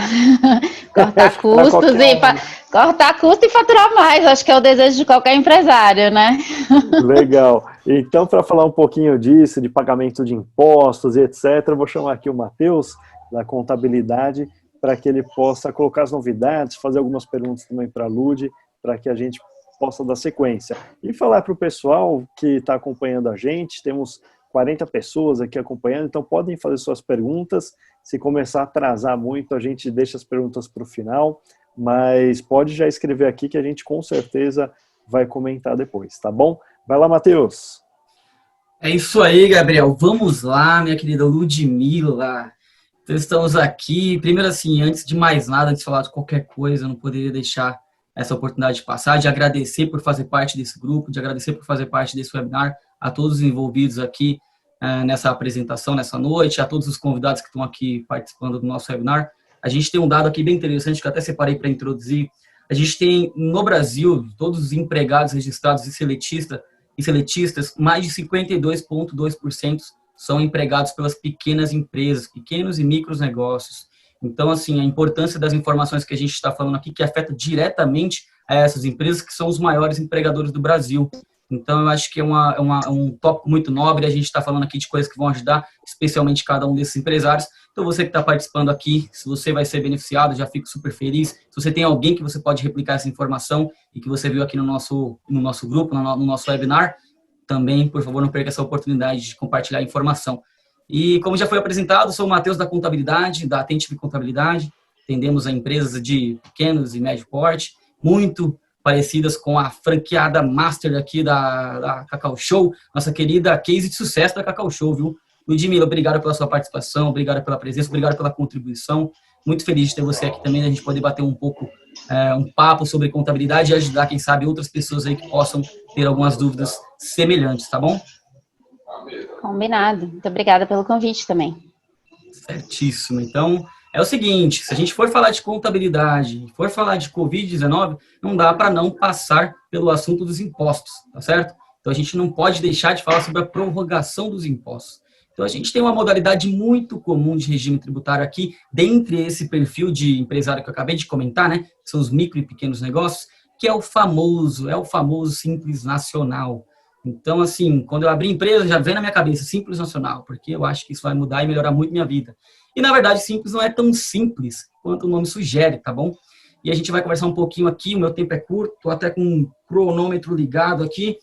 Cortar custos cortar custo e faturar mais, acho que é o desejo de qualquer empresário, né? Legal. Então, para falar um pouquinho disso, de pagamento de impostos e etc., eu vou chamar aqui o Matheus, da contabilidade, para que ele possa colocar as novidades, fazer algumas perguntas também para a Lud, para que a gente possa dar sequência. E falar para o pessoal que está acompanhando a gente, temos 40 pessoas aqui acompanhando, então podem fazer suas perguntas. Se começar a atrasar muito, a gente deixa as perguntas para o final, mas pode já escrever aqui que a gente com certeza vai comentar depois, tá bom? Vai lá, Matheus. É isso aí, Gabriel. Vamos lá, minha querida Ludmila. Então, estamos aqui. Primeiro, assim, antes de mais nada, antes de falar de qualquer coisa, eu não poderia deixar essa oportunidade de passar, de agradecer por fazer parte desse grupo, de agradecer por fazer parte desse webinar, a todos os envolvidos aqui nessa apresentação, nessa noite, a todos os convidados que estão aqui participando do nosso webinar. A gente tem um dado aqui bem interessante que eu até separei para introduzir. A gente tem, no Brasil, todos os empregados registrados e seletistas, mais de 52,2% são empregados pelas pequenas empresas, pequenos e micros negócios. Então, assim, a importância das informações que a gente está falando aqui, que afeta diretamente a essas empresas, que são os maiores empregadores do Brasil. Então, eu acho que é um tópico muito nobre, a gente está falando aqui de coisas que vão ajudar, especialmente cada um desses empresários. Então, você que está participando aqui, se você vai ser beneficiado, já fico super feliz. Se você tem alguém que você pode replicar essa informação e que você viu aqui no nosso grupo, no nosso webinar, também, por favor, não perca essa oportunidade de compartilhar a informação. E, como já foi apresentado, sou o Matheus da Contabilidade, da Attentive Contabilidade. Atendemos a empresas de pequenos e médio porte, muito parecidas com a franqueada master aqui da Cacau Show, nossa querida case de sucesso da Cacau Show, viu? Ludmila, obrigado pela sua participação, obrigado pela presença, obrigado pela contribuição. Muito feliz de ter você aqui também, a gente poder bater um pouco, um papo sobre contabilidade e ajudar, quem sabe, outras pessoas aí que possam ter algumas dúvidas semelhantes, tá bom? Combinado. Muito obrigada pelo convite também. Certíssimo. Então, é o seguinte, se a gente for falar de contabilidade, for falar de Covid-19, não dá para não passar pelo assunto dos impostos, tá certo? Então, a gente não pode deixar de falar sobre a prorrogação dos impostos. Então, a gente tem uma modalidade muito comum de regime tributário aqui, dentre esse perfil de empresário que eu acabei de comentar, né, que são os micro e pequenos negócios, que é o famoso Simples Nacional. Então, assim, quando eu abrir empresa, já vem na minha cabeça Simples Nacional, porque eu acho que isso vai mudar e melhorar muito minha vida. E, na verdade, simples não é tão simples quanto o nome sugere, tá bom? E a gente vai conversar um pouquinho aqui, o meu tempo é curto, estou até com um cronômetro ligado aqui,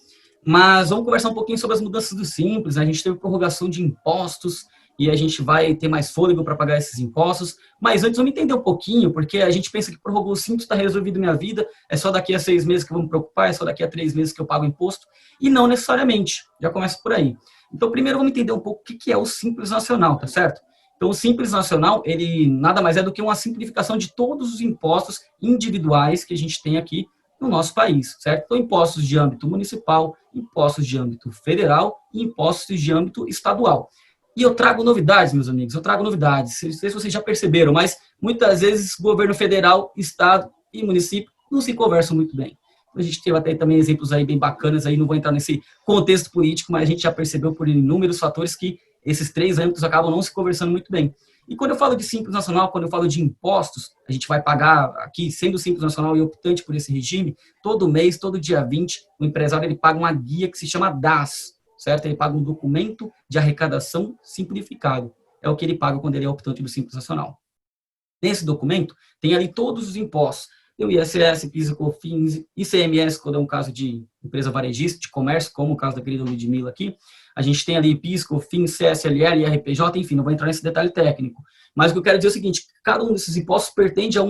mas vamos conversar um pouquinho sobre as mudanças do Simples. A gente teve prorrogação de impostos e a gente vai ter mais fôlego para pagar esses impostos. Mas antes, vamos entender um pouquinho, porque a gente pensa que prorrogou o Simples, está resolvido minha vida, é só daqui a 6 meses que eu vou me preocupar, é só daqui a 3 meses que eu pago imposto. E não necessariamente, já começa por aí. Então, primeiro vamos entender um pouco o que é o Simples Nacional, tá certo? Então, o Simples Nacional, ele nada mais é do que uma simplificação de todos os impostos individuais que a gente tem aqui no nosso país, certo? Então, impostos de âmbito municipal, impostos de âmbito federal e impostos de âmbito estadual. E eu trago novidades, meus amigos, eu trago novidades. Não sei se vocês já perceberam, mas muitas vezes governo federal, estado e município não se conversam muito bem. A gente teve até também exemplos aí bem bacanas, aí não vou entrar nesse contexto político, mas a gente já percebeu por inúmeros fatores que esses 3 âmbitos acabam não se conversando muito bem. E quando eu falo de Simples Nacional, quando eu falo de impostos, a gente vai pagar aqui, sendo Simples Nacional e optante por esse regime, todo mês, todo dia 20, o empresário ele paga uma guia que se chama DAS, certo? Ele paga um documento de arrecadação simplificado. É o que ele paga quando ele é optante do Simples Nacional. Nesse documento, tem ali todos os impostos. Tem o ISS, PIS, COFINS, ICMS, quando é um caso de empresa varejista, de comércio, como o caso da querida Ludmila aqui. A gente tem ali PIS, COFINS, CSLL, IRPJ, enfim, não vou entrar nesse detalhe técnico. Mas o que eu quero dizer é o seguinte, cada um desses impostos pertence a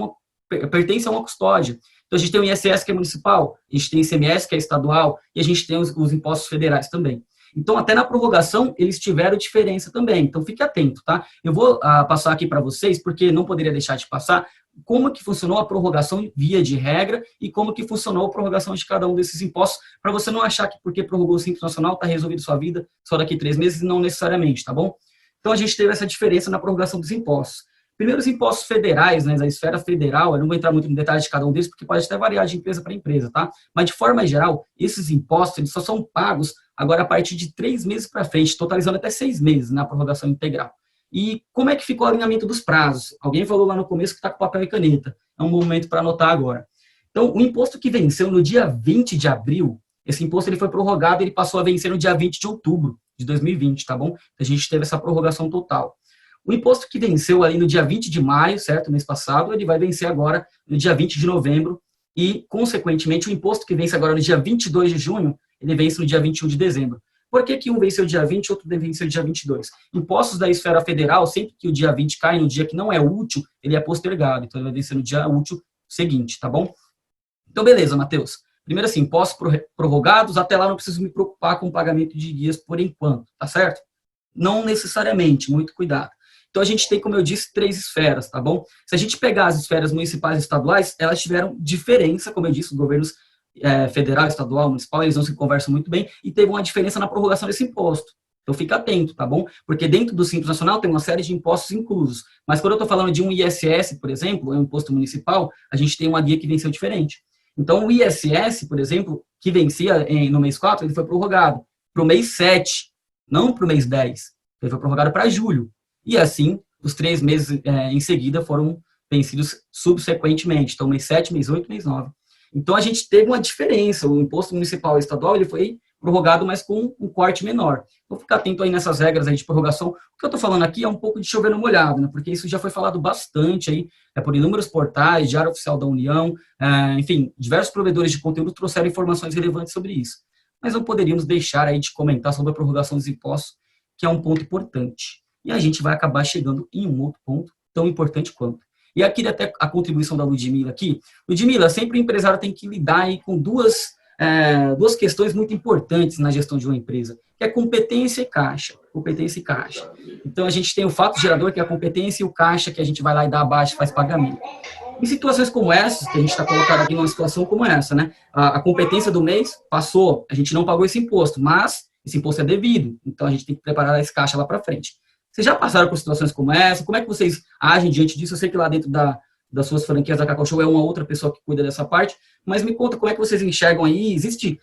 uma custódia. Então, a gente tem o ISS, que é municipal, a gente tem o ICMS, que é estadual, e a gente tem os impostos federais também. Então, até na prorrogação, eles tiveram diferença também. Então, fique atento, tá? Eu vou passar aqui para vocês, porque não poderia deixar de passar, como que funcionou a prorrogação via de regra e como que funcionou a prorrogação de cada um desses impostos, para você não achar que porque prorrogou o Simples Nacional está resolvido sua vida só daqui 3 meses, não necessariamente, tá bom? Então, a gente teve essa diferença na prorrogação dos impostos. Primeiro, os impostos federais, né, da esfera federal, eu não vou entrar muito no detalhe de cada um deles, porque pode até variar de empresa para empresa, tá? Mas, de forma geral, esses impostos, eles só são pagos agora a partir de 3 meses para frente, totalizando até 6 meses na prorrogação integral. E como é que ficou o alinhamento dos prazos? Alguém falou lá no começo que está com papel e caneta. É um momento para anotar agora. Então, o imposto que venceu no dia 20 de abril, esse imposto ele foi prorrogado, ele passou a vencer no dia 20 de outubro de 2020, tá bom? A gente teve essa prorrogação total. O imposto que venceu ali no dia 20 de maio, certo, mês passado, ele vai vencer agora no dia 20 de novembro e, consequentemente, o imposto que vence agora no dia 22 de junho, ele vence no dia 21 de dezembro. Por que um venceu dia 20 e outro venceu dia 22? Impostos da esfera federal, sempre que o dia 20 cai no dia que não é útil, ele é postergado. Então, ele vai vencer no dia útil seguinte, tá bom? Então, beleza, Matheus. Primeiro assim, impostos prorrogados, até lá não preciso me preocupar com o pagamento de guias por enquanto, tá certo? Não necessariamente, muito cuidado. Então, a gente tem, como eu disse, 3 esferas, tá bom? Se a gente pegar as esferas municipais e estaduais, elas tiveram diferença, como eu disse, os governos federal, estadual, municipal, eles não se conversam muito bem, e teve uma diferença na prorrogação desse imposto. Então, fica atento, tá bom? Porque dentro do Simples Nacional tem uma série de impostos inclusos. Mas quando eu estou falando de um ISS, por exemplo, é um imposto municipal, a gente tem uma guia que venceu diferente. Então, o ISS, por exemplo, que vencia no mês 4, ele foi prorrogado para o mês 7, não para o mês 10. Ele foi prorrogado para julho. E assim, os 3 meses em seguida foram vencidos subsequentemente. Então, mês 7, mês 8, mês 9. Então, a gente teve uma diferença. O imposto municipal e estadual ele foi prorrogado, mas com um corte menor. Vou ficar atento aí nessas regras aí de prorrogação. O que eu estou falando aqui é um pouco de chover no molhado, né? Porque isso já foi falado bastante aí, por inúmeros portais, Diário Oficial da União, enfim, diversos provedores de conteúdo trouxeram informações relevantes sobre isso. Mas não poderíamos deixar aí de comentar sobre a prorrogação dos impostos, que é um ponto importante. E a gente vai acabar chegando em um outro ponto tão importante quanto. E aqui até a contribuição da Ludmila aqui. Ludmila, sempre o empresário tem que lidar aí com duas questões muito importantes na gestão de uma empresa, que é competência e caixa. Competência e caixa. Então, a gente tem o fato gerador, que é a competência, e o caixa, que a gente vai lá e dá abaixo, faz pagamento. Em situações como essas, que a gente está colocado aqui numa situação como essa, né? A competência do mês passou, a gente não pagou esse imposto, mas esse imposto é devido, então a gente tem que preparar esse caixa lá para frente. Vocês já passaram por situações como essa? Como é que vocês agem diante disso? Eu sei que lá dentro das suas franquias da Cacau Show é uma outra pessoa que cuida dessa parte, mas me conta como é que vocês enxergam aí. Existe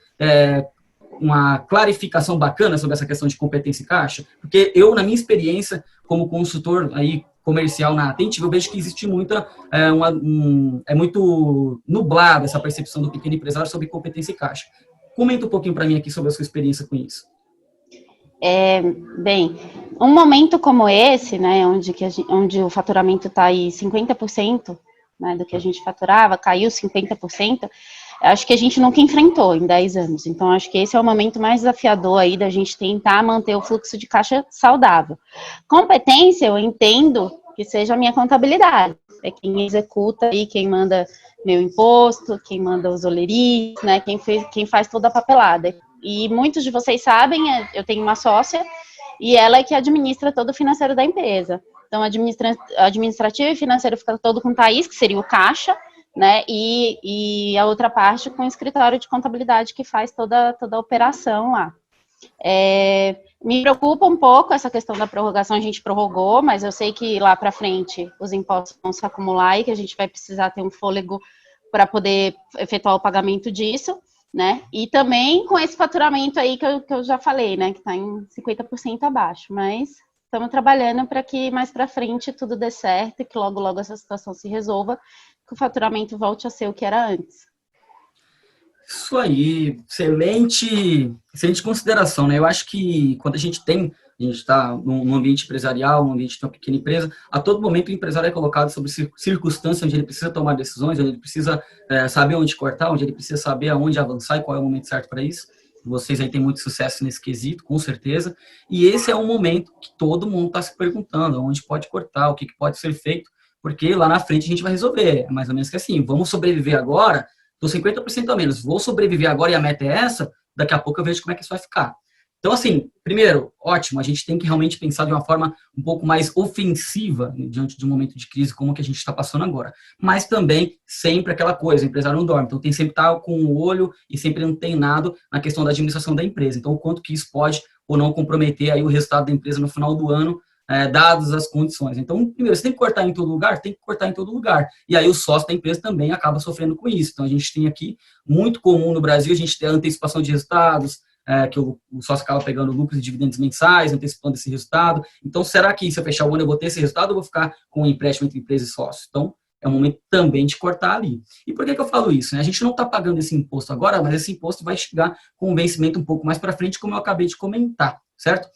uma clarificação bacana sobre essa questão de competência e caixa? Porque eu, na minha experiência como consultor aí comercial na Attentive, eu vejo que existe muita, é muito nublada essa percepção do pequeno empresário sobre competência e caixa. Comenta um pouquinho para mim aqui sobre a sua experiência com isso. Bem, um momento como esse, né, onde o faturamento está aí 50%, né, do que a gente faturava, caiu 50%, acho que a gente nunca enfrentou em 10 anos. Então, acho que esse é o momento mais desafiador aí da gente tentar manter o fluxo de caixa saudável. Competência, eu entendo que seja a minha contabilidade. É quem executa aí, quem manda meu imposto, quem manda os oleris, né, quem faz toda a papelada. E muitos de vocês sabem, eu tenho uma sócia e ela é que administra todo o financeiro da empresa. Então, administrativo e financeiro fica todo com o Thaís, que seria o caixa, né? E a outra parte com o escritório de contabilidade que faz toda a operação lá. Me preocupa um pouco essa questão da prorrogação, a gente prorrogou, mas eu sei que lá para frente os impostos vão se acumular e que a gente vai precisar ter um fôlego para poder efetuar o pagamento disso. Né? E também com esse faturamento aí que eu já falei, né? Que está em 50% abaixo, mas estamos trabalhando para que mais para frente tudo dê certo e que logo essa situação se resolva, que o faturamento volte a ser o que era antes. Isso aí, excelente consideração, né? Eu acho que quando a gente está num ambiente empresarial, num ambiente de uma pequena empresa, a todo momento o empresário é colocado sobre circunstâncias onde ele precisa tomar decisões, onde ele precisa saber onde cortar, onde ele precisa saber aonde avançar e qual é o momento certo para isso. Vocês aí têm muito sucesso nesse quesito, com certeza. E esse é um momento que todo mundo está se perguntando, onde pode cortar, o que pode ser feito, porque lá na frente a gente vai resolver. É mais ou menos que assim, vamos sobreviver agora, estou 50% a menos, vou sobreviver agora e a meta é essa, daqui a pouco eu vejo como é que isso vai ficar. Então, assim, primeiro, ótimo, a gente tem que realmente pensar de uma forma um pouco mais ofensiva, né, diante de um momento de crise como que a gente está passando agora. Mas também, sempre aquela coisa, o empresário não dorme, então tem sempre que estar com o olho e sempre antenado na questão da administração da empresa. Então, o quanto que isso pode ou não comprometer aí o resultado da empresa no final do ano, dadas as condições. Então, primeiro, você tem que cortar em todo lugar? Tem que cortar em todo lugar. E aí o sócio da empresa também acaba sofrendo com isso. Então, a gente tem aqui, muito comum no Brasil, a gente ter a antecipação de resultados, que o sócio acaba pegando lucros e dividendos mensais, antecipando esse resultado. Então, será que se eu fechar o ano eu vou ter esse resultado ou vou ficar com um empréstimo entre empresa e sócio? Então, é o momento também de cortar ali. E por que eu falo isso? A gente não está pagando esse imposto agora, mas esse imposto vai chegar com um vencimento um pouco mais para frente, como eu acabei de comentar, certo?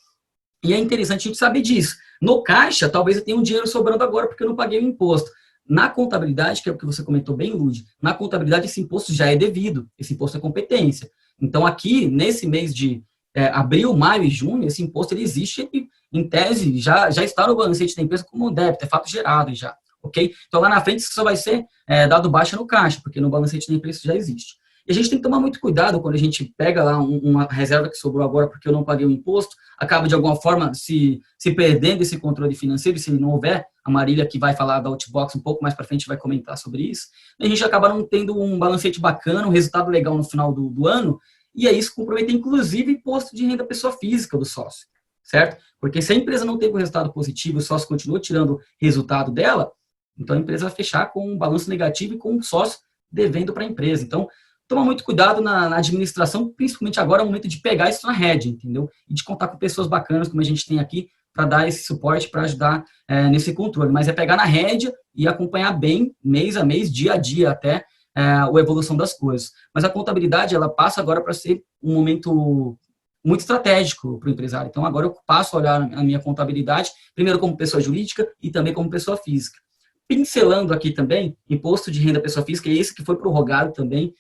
E é interessante a gente saber disso. No caixa, talvez eu tenha um dinheiro sobrando agora porque eu não paguei o imposto. Na contabilidade, que é o que você comentou bem, Lud, na contabilidade esse imposto já é devido, esse imposto é competência. Então, aqui, nesse mês de abril, maio e junho, esse imposto ele existe e, em tese, já está no balancete da empresa como um débito, é fato gerado já, ok? Então, lá na frente, isso só vai ser dado baixa no caixa, porque no balancete da empresa isso já existe. E a gente tem que tomar muito cuidado quando a gente pega lá uma reserva que sobrou agora porque eu não paguei o imposto, acaba de alguma forma se perdendo esse controle financeiro, e se não houver, a Marília que vai falar da Outbox um pouco mais para frente vai comentar sobre isso, a gente acaba não tendo um balancete bacana, um resultado legal no final do ano, e aí isso compromete inclusive imposto de renda pessoa física do sócio, certo? Porque se a empresa não teve um resultado positivo, o sócio continua tirando resultado dela, então a empresa vai fechar com um balanço negativo e com o sócio devendo para a empresa. Então, toma muito cuidado na administração, principalmente agora é o momento de pegar isso na rédea, entendeu? E de contar com pessoas bacanas, como a gente tem aqui, para dar esse suporte, para ajudar nesse controle. Mas é pegar na rédea e acompanhar bem, mês a mês, dia a dia até, a evolução das coisas. Mas a contabilidade, ela passa agora para ser um momento muito estratégico para o empresário. Então, agora eu passo a olhar a minha contabilidade, primeiro como pessoa jurídica e também como pessoa física. Pincelando aqui também, imposto de renda pessoa física, esse que foi prorrogado também,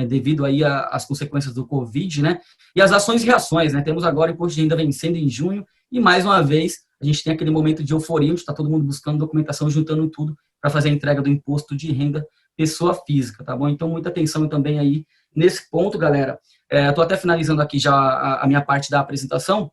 devido aí às consequências do Covid, né? E as ações e reações, né? Temos agora o imposto de renda vencendo em junho, e mais uma vez, a gente tem aquele momento de euforia, onde está todo mundo buscando documentação, juntando tudo para fazer a entrega do imposto de renda pessoa física, tá bom? Então, muita atenção também aí nesse ponto, galera. Estou até finalizando aqui já a minha parte da apresentação,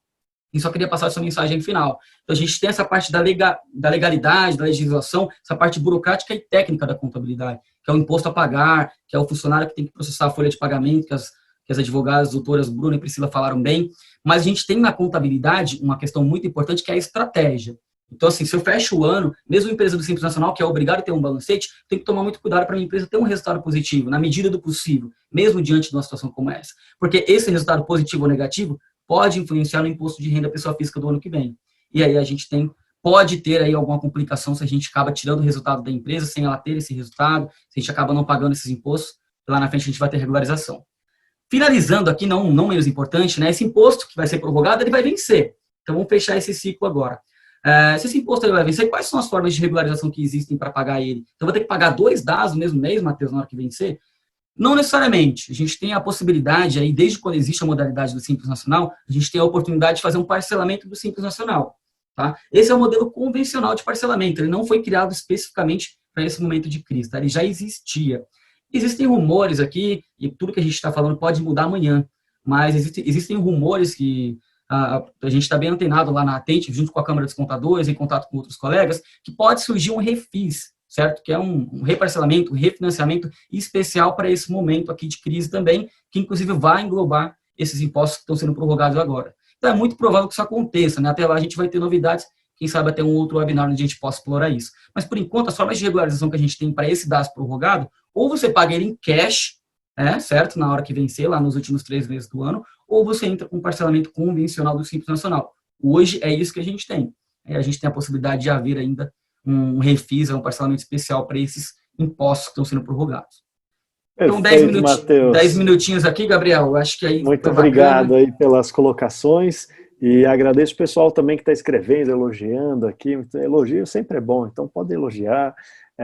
e só queria passar essa mensagem final. Então, a gente tem essa parte da legalidade, da legislação, essa parte burocrática e técnica da contabilidade, que é o imposto a pagar, que é o funcionário que tem que processar a folha de pagamento, que as advogadas, doutoras Bruna e Priscila falaram bem, mas a gente tem na contabilidade uma questão muito importante, que é a estratégia. Então, assim, se eu fecho o ano, mesmo a empresa do Simples Nacional, que é obrigada a ter um balancete, tem que tomar muito cuidado para a minha empresa ter um resultado positivo, na medida do possível, mesmo diante de uma situação como essa. Porque esse resultado positivo ou negativo pode influenciar no imposto de renda pessoa física do ano que vem. E aí a gente pode ter aí alguma complicação se a gente acaba tirando o resultado da empresa, sem ela ter esse resultado, se a gente acaba não pagando esses impostos, lá na frente a gente vai ter regularização. Finalizando aqui, não menos importante, né, esse imposto que vai ser prorrogado, ele vai vencer. Então vamos fechar esse ciclo agora. Se esse imposto ele vai vencer, quais são as formas de regularização que existem para pagar ele? Então eu vou ter que pagar 2 DAS no mesmo mês, Matheus, na hora que vencer? Não necessariamente. A gente tem a possibilidade, aí, desde quando existe a modalidade do Simples Nacional, a gente tem a oportunidade de fazer um parcelamento do Simples Nacional. Tá? Esse é o modelo convencional de parcelamento. Ele não foi criado especificamente para esse momento de crise. Tá? Ele já existia. Existem rumores aqui, e tudo que a gente está falando pode mudar amanhã, mas existem rumores que a gente está bem antenado lá na Atente, junto com a Câmara dos Contadores, em contato com outros colegas, que pode surgir um refis, certo? Que é um reparcelamento, um refinanciamento especial para esse momento aqui de crise também, que inclusive vai englobar esses impostos que estão sendo prorrogados agora. Então é muito provável que isso aconteça, né? Até lá a gente vai ter novidades, quem sabe até um outro webinar onde a gente possa explorar isso. Mas por enquanto, as formas de regularização que a gente tem para esse DAS prorrogado, ou você paga ele em cash, certo? Na hora que vencer, lá nos últimos 3 meses do ano, ou você entra com um parcelamento convencional do Simples Nacional. Hoje é isso que a gente tem. A gente tem a possibilidade de haver ainda um refis, um parcelamento especial para esses impostos que estão sendo prorrogados. Então, 10 minutinhos aqui, Gabriel, eu acho que aí... Muito obrigado aí pelas colocações, e agradeço o pessoal também que está escrevendo, elogiando aqui. Elogio sempre é bom, então pode elogiar,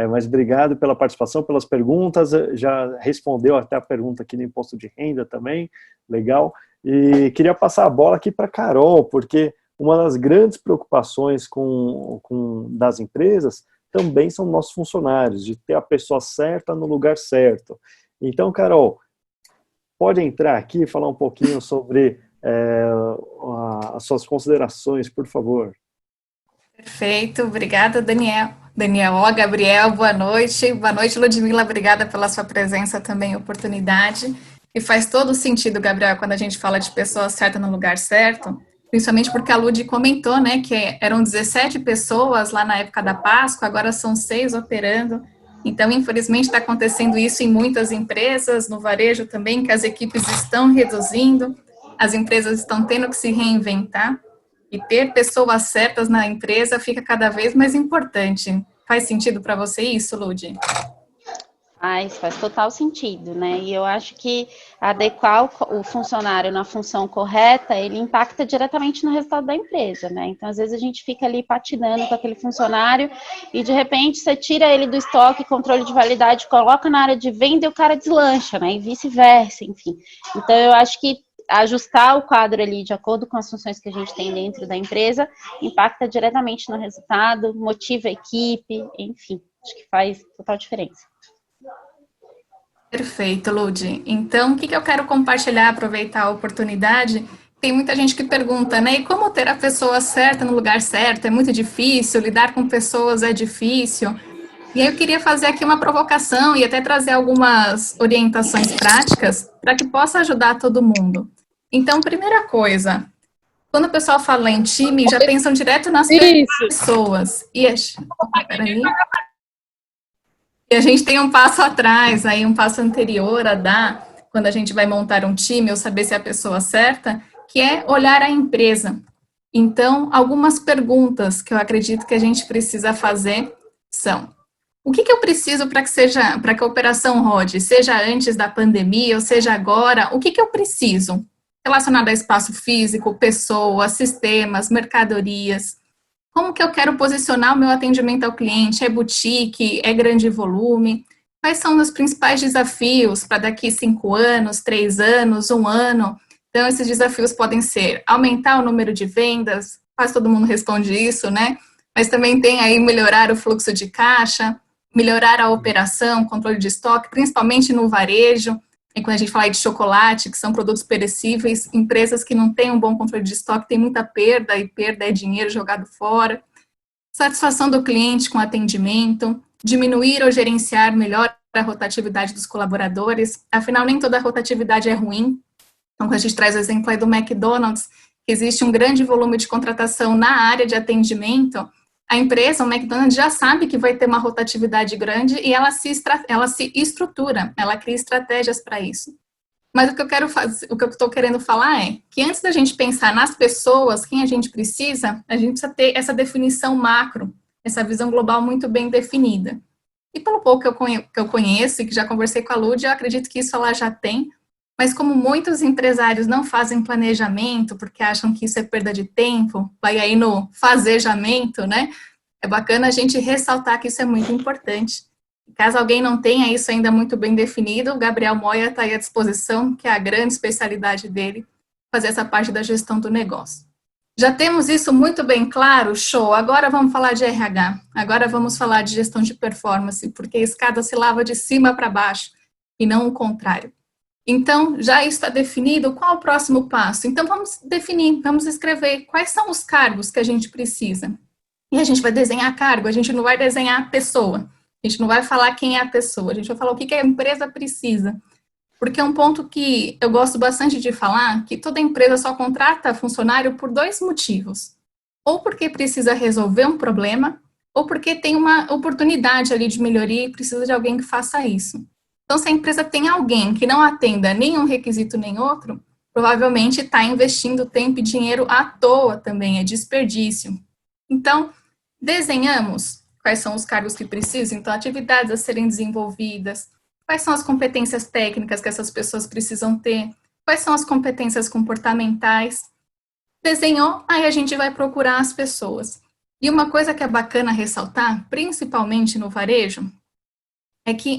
mas obrigado pela participação, pelas perguntas, já respondeu até a pergunta aqui no imposto de renda também, legal. E queria passar a bola aqui para a Carol, porque uma das grandes preocupações das empresas também são nossos funcionários, de ter a pessoa certa no lugar certo. Então, Carol, pode entrar aqui e falar um pouquinho sobre as suas considerações, por favor. Perfeito, obrigada, Daniel. Gabriel, boa noite. Boa noite, Ludmila, obrigada pela sua presença também, oportunidade. E faz todo sentido, Gabriel, quando a gente fala de pessoa certa no lugar certo, principalmente porque a Lud comentou, né, que eram 17 pessoas lá na época da Páscoa, agora são 6 operando. Então, infelizmente, está acontecendo isso em muitas empresas, no varejo também, que as equipes estão reduzindo, as empresas estão tendo que se reinventar, e ter pessoas certas na empresa fica cada vez mais importante. Faz sentido para você isso, Lud? Faz total sentido, né? E eu acho que adequar o funcionário na função correta, ele impacta diretamente no resultado da empresa, né? Então, às vezes a gente fica ali patinando com aquele funcionário e, de repente, você tira ele do estoque, controle de validade, coloca na área de venda e o cara deslancha, né? E vice-versa, enfim. Então, eu acho que ajustar o quadro ali de acordo com as funções que a gente tem dentro da empresa impacta diretamente no resultado, motiva a equipe, enfim, acho que faz total diferença. Perfeito, Lud. Então, o que eu quero compartilhar, aproveitar a oportunidade? Tem muita gente que pergunta, né, e como ter a pessoa certa no lugar certo? É muito difícil, lidar com pessoas é difícil. E aí eu queria fazer aqui uma provocação e até trazer algumas orientações práticas para que possa ajudar todo mundo. Então, primeira coisa, quando o pessoal fala em time, já pensam direto nas pessoas. E a gente tem um passo atrás, aí um passo anterior a dar, quando a gente vai montar um time ou saber se é a pessoa certa, que é olhar a empresa. Então, algumas perguntas que eu acredito que a gente precisa fazer são: O que eu preciso para que a operação rode, seja antes da pandemia ou seja agora, o que eu preciso? Relacionado a espaço físico, pessoas, sistemas, mercadorias. Como que eu quero posicionar o meu atendimento ao cliente? É boutique? É grande volume? Quais são os principais desafios para daqui 5 anos, 3 anos, 1 ano? Então, esses desafios podem ser aumentar o número de vendas, quase todo mundo responde isso, né? Mas também tem aí melhorar o fluxo de caixa, melhorar a operação, controle de estoque, principalmente no varejo. E quando a gente fala de chocolate, que são produtos perecíveis, empresas que não têm um bom controle de estoque têm muita perda, e perda é dinheiro jogado fora. Satisfação do cliente com atendimento, diminuir ou gerenciar melhor a rotatividade dos colaboradores, afinal nem toda rotatividade é ruim. Então, quando a gente traz o exemplo aí do McDonald's, que existe um grande volume de contratação na área de atendimento, a empresa, o McDonald's, já sabe que vai ter uma rotatividade grande e ela se estrutura, ela cria estratégias para isso. Mas o que eu estou querendo falar é que antes da gente pensar nas pessoas, quem a gente precisa ter essa definição macro, essa visão global muito bem definida. E pelo pouco que eu conheço e que já conversei com a Lud, eu acredito que isso ela já tem, mas como muitos empresários não fazem planejamento, porque acham que isso é perda de tempo, vai aí no fazejamento, né? É bacana a gente ressaltar que isso é muito importante. Caso alguém não tenha isso ainda muito bem definido, o Gabriel Moya está aí à disposição, que é a grande especialidade dele, fazer essa parte da gestão do negócio. Já temos isso muito bem claro? Show! Agora vamos falar de RH, agora vamos falar de gestão de performance, porque a escada se lava de cima para baixo, e não o contrário. Então, já está definido qual o próximo passo. Então, vamos definir, vamos escrever quais são os cargos que a gente precisa. E a gente vai desenhar cargo, a gente não vai desenhar a pessoa. A gente não vai falar quem é a pessoa, a gente vai falar o que a empresa precisa. Porque é um ponto que eu gosto bastante de falar, que toda empresa só contrata funcionário por 2 motivos. Ou porque precisa resolver um problema, ou porque tem uma oportunidade ali de melhoria e precisa de alguém que faça isso. Então, se a empresa tem alguém que não atenda nenhum requisito nem outro, provavelmente está investindo tempo e dinheiro à toa também, é desperdício. Então, desenhamos quais são os cargos que precisam, então, atividades a serem desenvolvidas, quais são as competências técnicas que essas pessoas precisam ter, quais são as competências comportamentais. Desenhou, aí a gente vai procurar as pessoas. E uma coisa que é bacana ressaltar, principalmente no varejo, é que,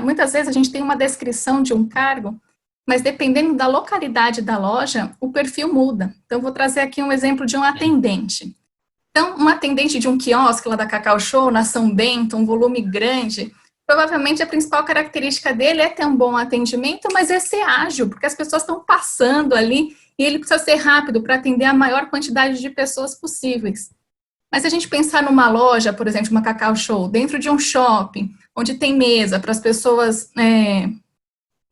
muitas vezes a gente tem uma descrição de um cargo, mas dependendo da localidade da loja, o perfil muda. Então, vou trazer aqui um exemplo de um atendente. Então, um atendente de um quiosque lá da Cacau Show, na São Bento, um volume grande, provavelmente a principal característica dele é ter um bom atendimento, mas é ser ágil, porque as pessoas estão passando ali e ele precisa ser rápido para atender a maior quantidade de pessoas possíveis. Mas se a gente pensar numa loja, por exemplo, uma Cacau Show, dentro de um shopping, onde tem mesa para as pessoas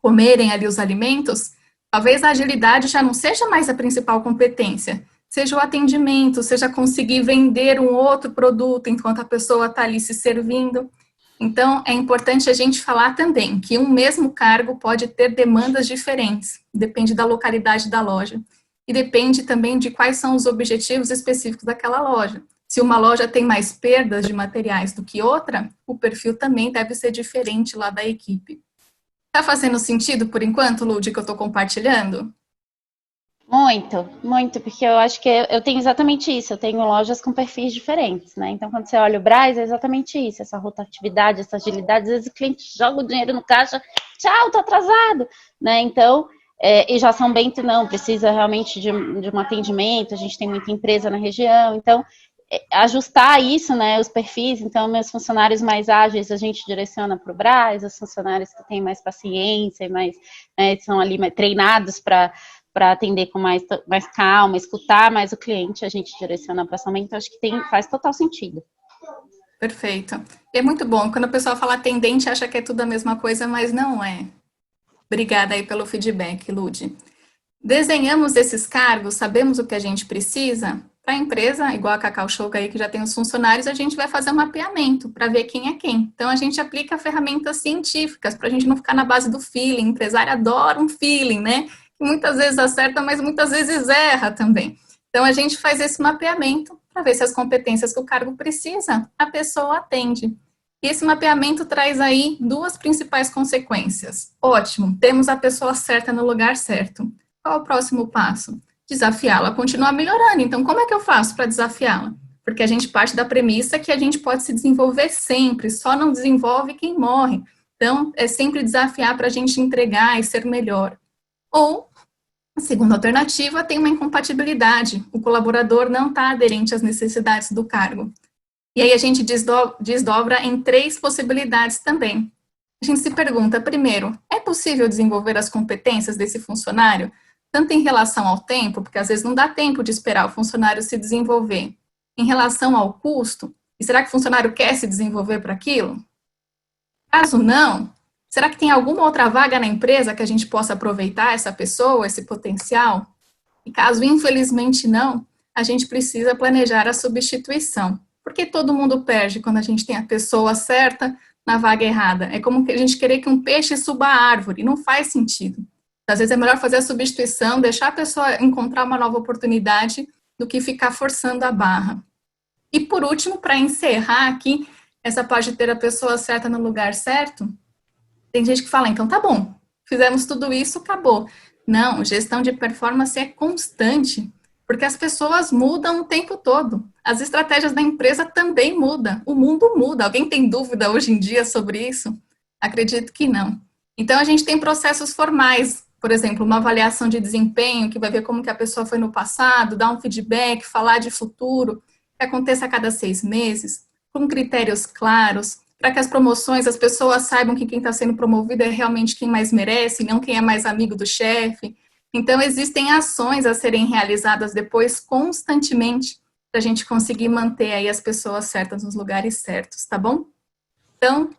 comerem ali os alimentos, talvez a agilidade já não seja mais a principal competência, seja o atendimento, seja conseguir vender um outro produto enquanto a pessoa está ali se servindo. Então, é importante a gente falar também que um mesmo cargo pode ter demandas diferentes, depende da localidade da loja, e depende também de quais são os objetivos específicos daquela loja. Se uma loja tem mais perdas de materiais do que outra, o perfil também deve ser diferente lá da equipe. Tá fazendo sentido por enquanto, Lud, que eu estou compartilhando? Muito, muito, porque eu acho que eu tenho exatamente isso, eu tenho lojas com perfis diferentes, né? Então, quando você olha o Brás, é exatamente isso, essa rotatividade, essa agilidade, às vezes o cliente joga o dinheiro no caixa, tchau, tô atrasado, né? Então, e já São Bento não, precisa realmente de um atendimento, a gente tem muita empresa na região, então, ajustar isso, né, os perfis, então, meus funcionários mais ágeis a gente direciona para o Brás, os funcionários que têm mais paciência, são ali mais treinados para atender com mais calma, escutar mais o cliente, a gente direciona para São Bento, acho que faz total sentido. Perfeito. É muito bom, quando a pessoa fala atendente, acha que é tudo a mesma coisa, mas não é. Obrigada aí pelo feedback, Lud. Desenhamos esses cargos, sabemos o que a gente precisa. Para a empresa, igual a Cacau Show aí, que já tem os funcionários, a gente vai fazer um mapeamento para ver quem é quem. Então, a gente aplica ferramentas científicas para a gente não ficar na base do feeling. O empresário adora um feeling, né? Que muitas vezes acerta, mas muitas vezes erra também. Então, a gente faz esse mapeamento para ver se as competências que o cargo precisa, a pessoa atende. E esse mapeamento traz aí duas principais consequências. Ótimo, temos a pessoa certa no lugar certo. Qual é o próximo passo? Desafiá-la a continuar melhorando. Então, como é que eu faço para desafiá-la? Porque a gente parte da premissa que a gente pode se desenvolver sempre, só não desenvolve quem morre. Então, é sempre desafiar para a gente entregar e ser melhor. Ou, a segunda alternativa, tem uma incompatibilidade. O colaborador não está aderente às necessidades do cargo. E aí a gente desdobra em 3 possibilidades também. A gente se pergunta, primeiro, é possível desenvolver as competências desse funcionário? Tanto em relação ao tempo, porque às vezes não dá tempo de esperar o funcionário se desenvolver. Em relação ao custo, e será que o funcionário quer se desenvolver para aquilo? Caso não, será que tem alguma outra vaga na empresa que a gente possa aproveitar essa pessoa, esse potencial? E caso infelizmente não, a gente precisa planejar a substituição. Porque todo mundo perde quando a gente tem a pessoa certa na vaga errada. É como a gente querer que um peixe suba a árvore, não faz sentido. Às vezes é melhor fazer a substituição, deixar a pessoa encontrar uma nova oportunidade do que ficar forçando a barra. E por último, para encerrar aqui, essa parte de ter a pessoa certa no lugar certo, tem gente que fala, então tá bom, fizemos tudo isso, acabou. Não, gestão de performance é constante, porque as pessoas mudam o tempo todo. As estratégias da empresa também mudam, o mundo muda. Alguém tem dúvida hoje em dia sobre isso? Acredito que não. Então, a gente tem processos formais, por exemplo, uma avaliação de desempenho, que vai ver como que a pessoa foi no passado, dar um feedback, falar de futuro, que aconteça a cada 6 meses, com critérios claros, para que as promoções, as pessoas saibam que quem está sendo promovido é realmente quem mais merece, não quem é mais amigo do chefe. Então, existem ações a serem realizadas depois constantemente para a gente conseguir manter aí as pessoas certas nos lugares certos, tá bom? Então,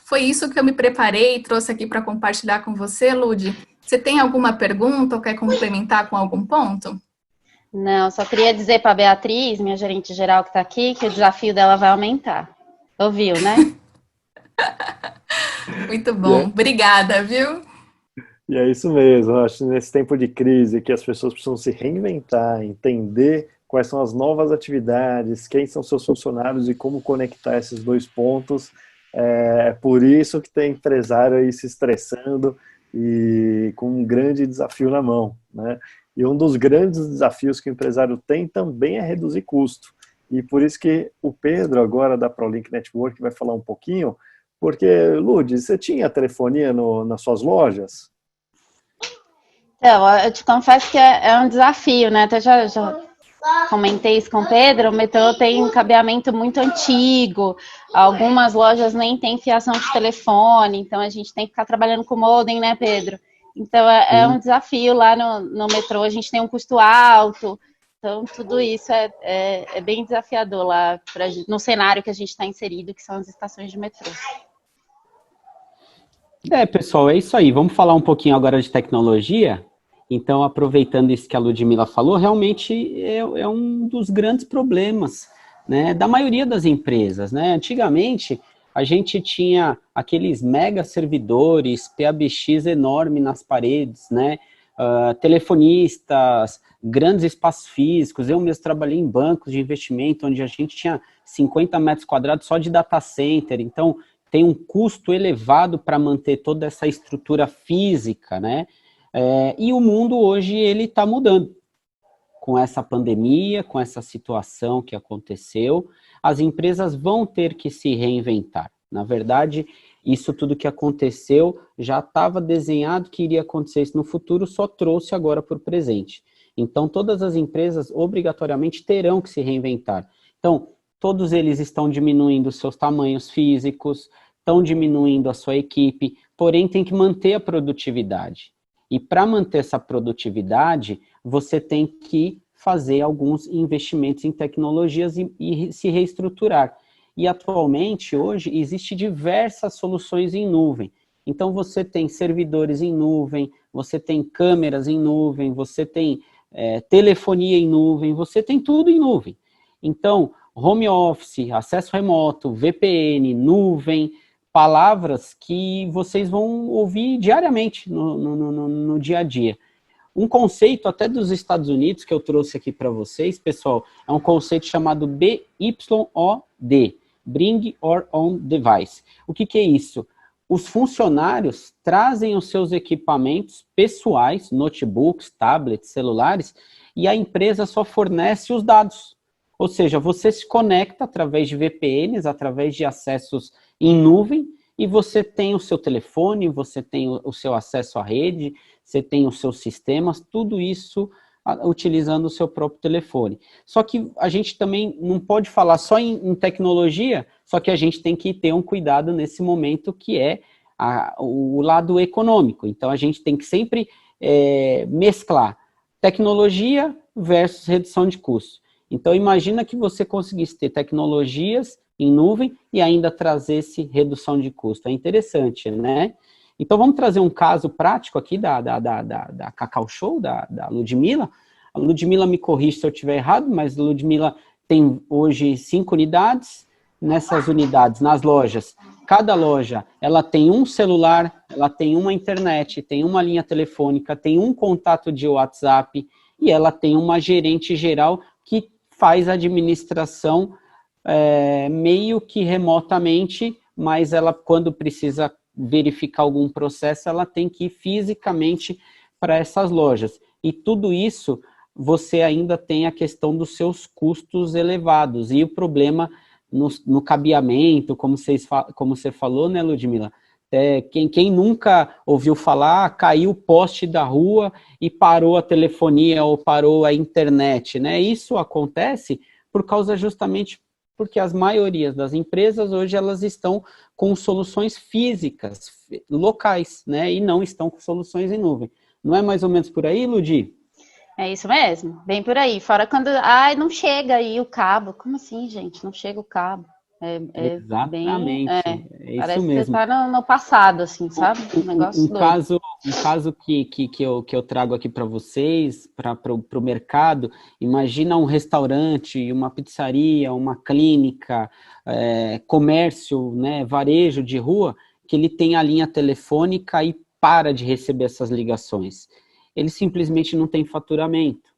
foi isso que eu me preparei e trouxe aqui para compartilhar com você, Lud. Você tem alguma pergunta ou quer complementar com algum ponto? Não, só queria dizer para a Beatriz, minha gerente geral que está aqui, que o desafio dela vai aumentar. Ouviu, né? Muito bom, obrigada, viu? E é isso mesmo, eu acho que nesse tempo de crise que as pessoas precisam se reinventar, entender quais são as novas atividades, quem são seus funcionários e como conectar esses 2 pontos. É por isso que tem empresário aí se estressando e com um grande desafio na mão, né? E um dos grandes desafios que o empresário tem também é reduzir custo. E por isso que o Pedro, agora da ProLink Network, vai falar um pouquinho, porque, Lud, você tinha telefonia nas suas lojas? Então, eu te confesso que é um desafio, né? Até já comentei isso com o Pedro, o metrô tem um cabeamento muito antigo, algumas lojas nem têm fiação de telefone, então a gente tem que ficar trabalhando com modem, né, Pedro? Então, é um desafio lá no metrô, a gente tem um custo alto, então tudo isso é bem desafiador lá no cenário que a gente está inserido, que são as estações de metrô. Pessoal, é isso aí. Vamos falar um pouquinho agora de tecnologia. Então, aproveitando isso que a Ludmila falou, realmente é um dos grandes problemas, né, da maioria das empresas, né? Antigamente, a gente tinha aqueles mega servidores, PABX enorme nas paredes, né? Telefonistas, grandes espaços físicos. Eu mesmo trabalhei em bancos de investimento, onde a gente tinha 50 metros quadrados só de data center. Então, tem um custo elevado para manter toda essa estrutura física, né? E o mundo hoje, ele está mudando. Com essa pandemia, com essa situação que aconteceu, as empresas vão ter que se reinventar. Na verdade, isso tudo que aconteceu já estava desenhado que iria acontecer isso no futuro, só trouxe agora para o presente. Então, todas as empresas obrigatoriamente terão que se reinventar. Então, todos eles estão diminuindo seus tamanhos físicos, estão diminuindo a sua equipe, porém tem que manter a produtividade. E para manter essa produtividade, você tem que fazer alguns investimentos em tecnologias e se reestruturar. E atualmente, hoje, existe diversas soluções em nuvem. Então, você tem servidores em nuvem, você tem câmeras em nuvem, você tem telefonia em nuvem, você tem tudo em nuvem. Então, home office, acesso remoto, VPN, nuvem, palavras que vocês vão ouvir diariamente no dia a dia. Um conceito até dos Estados Unidos que eu trouxe aqui para vocês, pessoal, é um conceito chamado BYOD, Bring Your Own Device. O que é isso? Os funcionários trazem os seus equipamentos pessoais, notebooks, tablets, celulares, e a empresa só fornece os dados. Ou seja, você se conecta através de VPNs, através de acessos em nuvem, e você tem o seu telefone, você tem o seu acesso à rede, você tem os seus sistemas, tudo isso utilizando o seu próprio telefone. Só que a gente também não pode falar só em tecnologia, só que a gente tem que ter um cuidado nesse momento que é o lado econômico. Então, a gente tem que sempre mesclar tecnologia versus redução de custo. Então, imagina que você conseguisse ter tecnologias em nuvem e ainda trazesse redução de custo. É interessante, né? Então, vamos trazer um caso prático aqui da Cacau Show, da Ludmila. A Ludmila me corrige se eu estiver errado, mas a Ludmila tem hoje 5 unidades. Nessas unidades, nas lojas, cada loja, ela tem um celular, ela tem uma internet, tem uma linha telefônica, tem um contato de WhatsApp e ela tem uma gerente geral que faz a administração meio que remotamente, mas ela, quando precisa verificar algum processo, ela tem que ir fisicamente para essas lojas. E tudo isso, você ainda tem a questão dos seus custos elevados e o problema no cabeamento, como você falou, né, Ludmila? Quem nunca ouviu falar, caiu o poste da rua e parou a telefonia ou parou a internet, né? Isso acontece por causa justamente porque as maiorias das empresas hoje elas estão com soluções físicas, locais, né? E não estão com soluções em nuvem. Não é mais ou menos por aí, Ludi? É isso mesmo, bem por aí. Fora quando, não chega aí o cabo. Como assim, gente? Não chega o cabo. Exatamente, bem, é parece isso mesmo. que você está no passado, assim, sabe? Um negócio doido. Um caso que eu trago aqui para vocês, para o mercado, imagina um restaurante, uma pizzaria, uma clínica, comércio, né, varejo de rua, que ele tem a linha telefônica e para de receber essas ligações. Ele simplesmente não tem faturamento.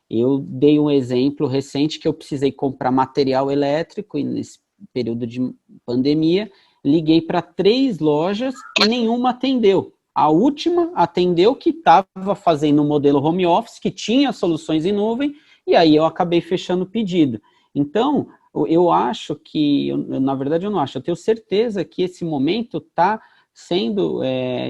Eu dei um exemplo recente que eu precisei comprar material elétrico e nesse período de pandemia, liguei para 3 lojas e nenhuma atendeu. A última atendeu que estava fazendo um modelo home office, que tinha soluções em nuvem, e aí eu acabei fechando o pedido. Então, eu acho que, na verdade eu não acho, eu tenho certeza que esse momento está sendo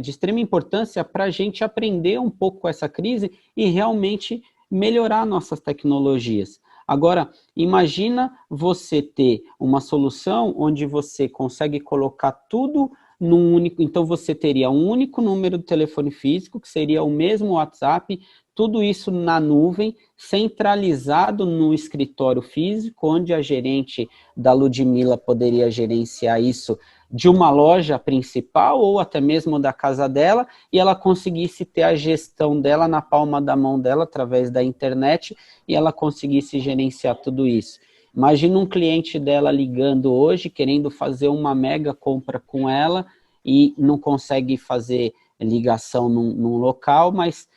de extrema importância para a gente aprender um pouco com essa crise e realmente melhorar nossas tecnologias. Agora, imagina você ter uma solução onde você consegue colocar tudo num único... Então, você teria um único número de telefone físico, que seria o mesmo WhatsApp, tudo isso na nuvem, centralizado no escritório físico, onde a gerente da Ludmila poderia gerenciar isso de uma loja principal ou até mesmo da casa dela, e ela conseguisse ter a gestão dela na palma da mão dela através da internet e ela conseguisse gerenciar tudo isso. Imagina um cliente dela ligando hoje, querendo fazer uma mega compra com ela e não consegue fazer ligação num local, mas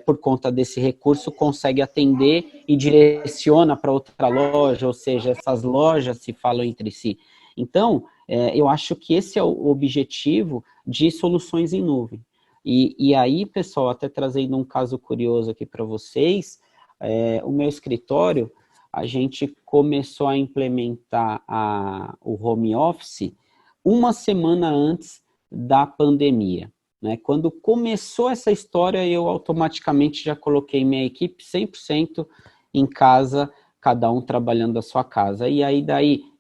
por conta desse recurso consegue atender e direciona para outra loja, ou seja, essas lojas se falam entre si. Então, eu acho que esse é o objetivo de soluções em nuvem. E aí, pessoal, até trazendo um caso curioso aqui para vocês, o meu escritório, a gente começou a implementar o home office uma semana antes da pandemia, né? Quando começou essa história, eu automaticamente já coloquei minha equipe 100% em casa, cada um trabalhando da sua casa. E aí,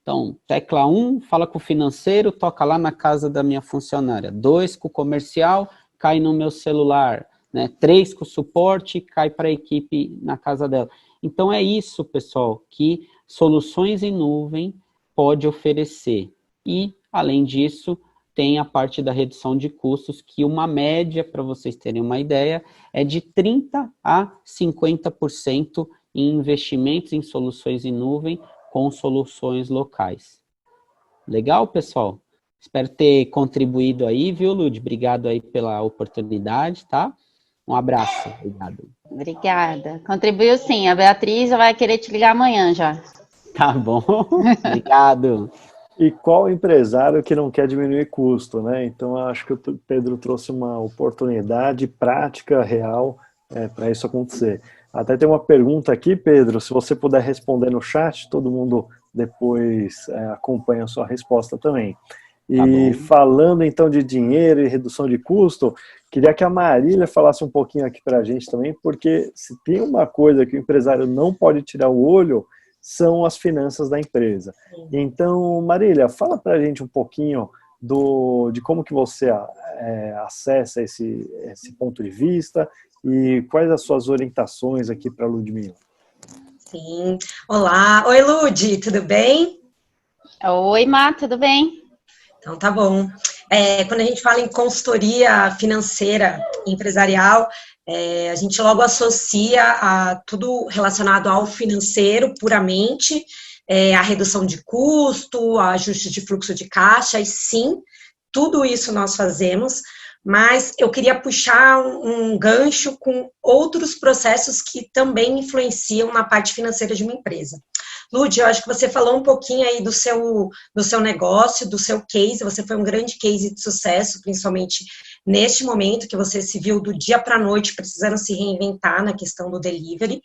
então, tecla 1, fala com o financeiro, toca lá na casa da minha funcionária. 2, com o comercial, cai no meu celular. Né? 3, com o suporte, cai para a equipe na casa dela. Então, é isso, pessoal, que soluções em nuvem pode oferecer. E, além disso, tem a parte da redução de custos, que uma média, para vocês terem uma ideia, é de 30% a 50% em investimentos em soluções em nuvem, com soluções locais. Legal, pessoal? Espero ter contribuído aí, viu, Lud? Obrigado aí pela oportunidade, tá? Um abraço. Obrigado. Obrigada. Contribuiu sim. A Beatriz vai querer te ligar amanhã já. Tá bom. Obrigado. E qual empresário que não quer diminuir custo, né? Então, eu acho que o Pedro trouxe uma oportunidade prática, real, para isso acontecer. Até tem uma pergunta aqui, Pedro, se você puder responder no chat, todo mundo depois acompanha a sua resposta também. E falando então de dinheiro e redução de custo, queria que a Marília falasse um pouquinho aqui para a gente também, porque se tem uma coisa que o empresário não pode tirar o olho, são as finanças da empresa. Então, Marília, fala para a gente um pouquinho de como que você acessa esse ponto de vista e quais as suas orientações aqui para a Ludmila. Sim. Olá. Oi, Lud, tudo bem? Oi, Má, tudo bem? Então, tá bom. Quando a gente fala em consultoria financeira empresarial, a gente logo associa a tudo relacionado ao financeiro puramente, a redução de custo, a ajuste de fluxo de caixa, e sim, tudo isso nós fazemos, mas eu queria puxar um gancho com outros processos que também influenciam na parte financeira de uma empresa. Lud, eu acho que você falou um pouquinho aí do seu negócio, do seu case, você foi um grande case de sucesso, principalmente neste momento que você se viu do dia para a noite precisando se reinventar na questão do delivery.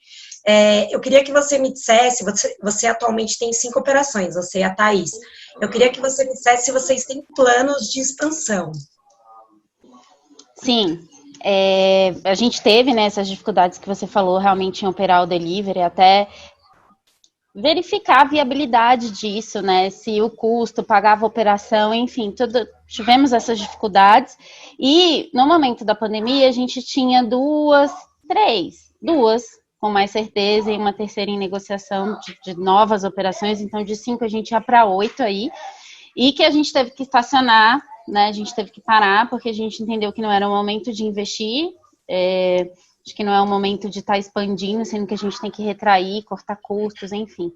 Eu queria que você me dissesse, você atualmente tem 5 operações, você e a Thaís. Eu queria que você me dissesse se vocês têm planos de expansão. Sim, a gente teve, né, essas dificuldades que você falou realmente em operar o delivery, até verificar a viabilidade disso, né, se o custo pagava a operação, enfim, tivemos essas dificuldades, e no momento da pandemia a gente tinha duas com mais certeza, e uma terceira em negociação de novas operações, então de 5 a gente ia para 8 aí, e que a gente teve que estacionar, né, a gente teve que parar, porque a gente entendeu que não era o momento de investir, acho que não é o momento de estar expandindo, sendo que a gente tem que retrair, cortar custos, enfim.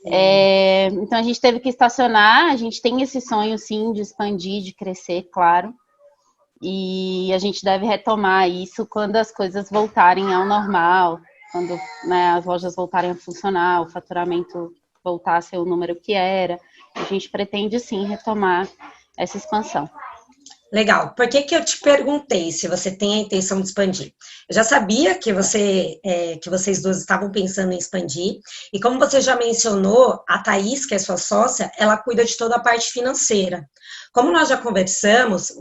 Então, a gente teve que estacionar, a gente tem esse sonho, sim, de expandir, de crescer, claro, e a gente deve retomar isso quando as coisas voltarem ao normal, quando, né, as lojas voltarem a funcionar, o faturamento voltar a ser o número que era, a gente pretende, sim, retomar essa expansão. Legal. Por que eu te perguntei se você tem a intenção de expandir? Eu já sabia que vocês duas estavam pensando em expandir, e como você já mencionou, a Thaís, que é sua sócia, ela cuida de toda a parte financeira. Como nós já conversamos,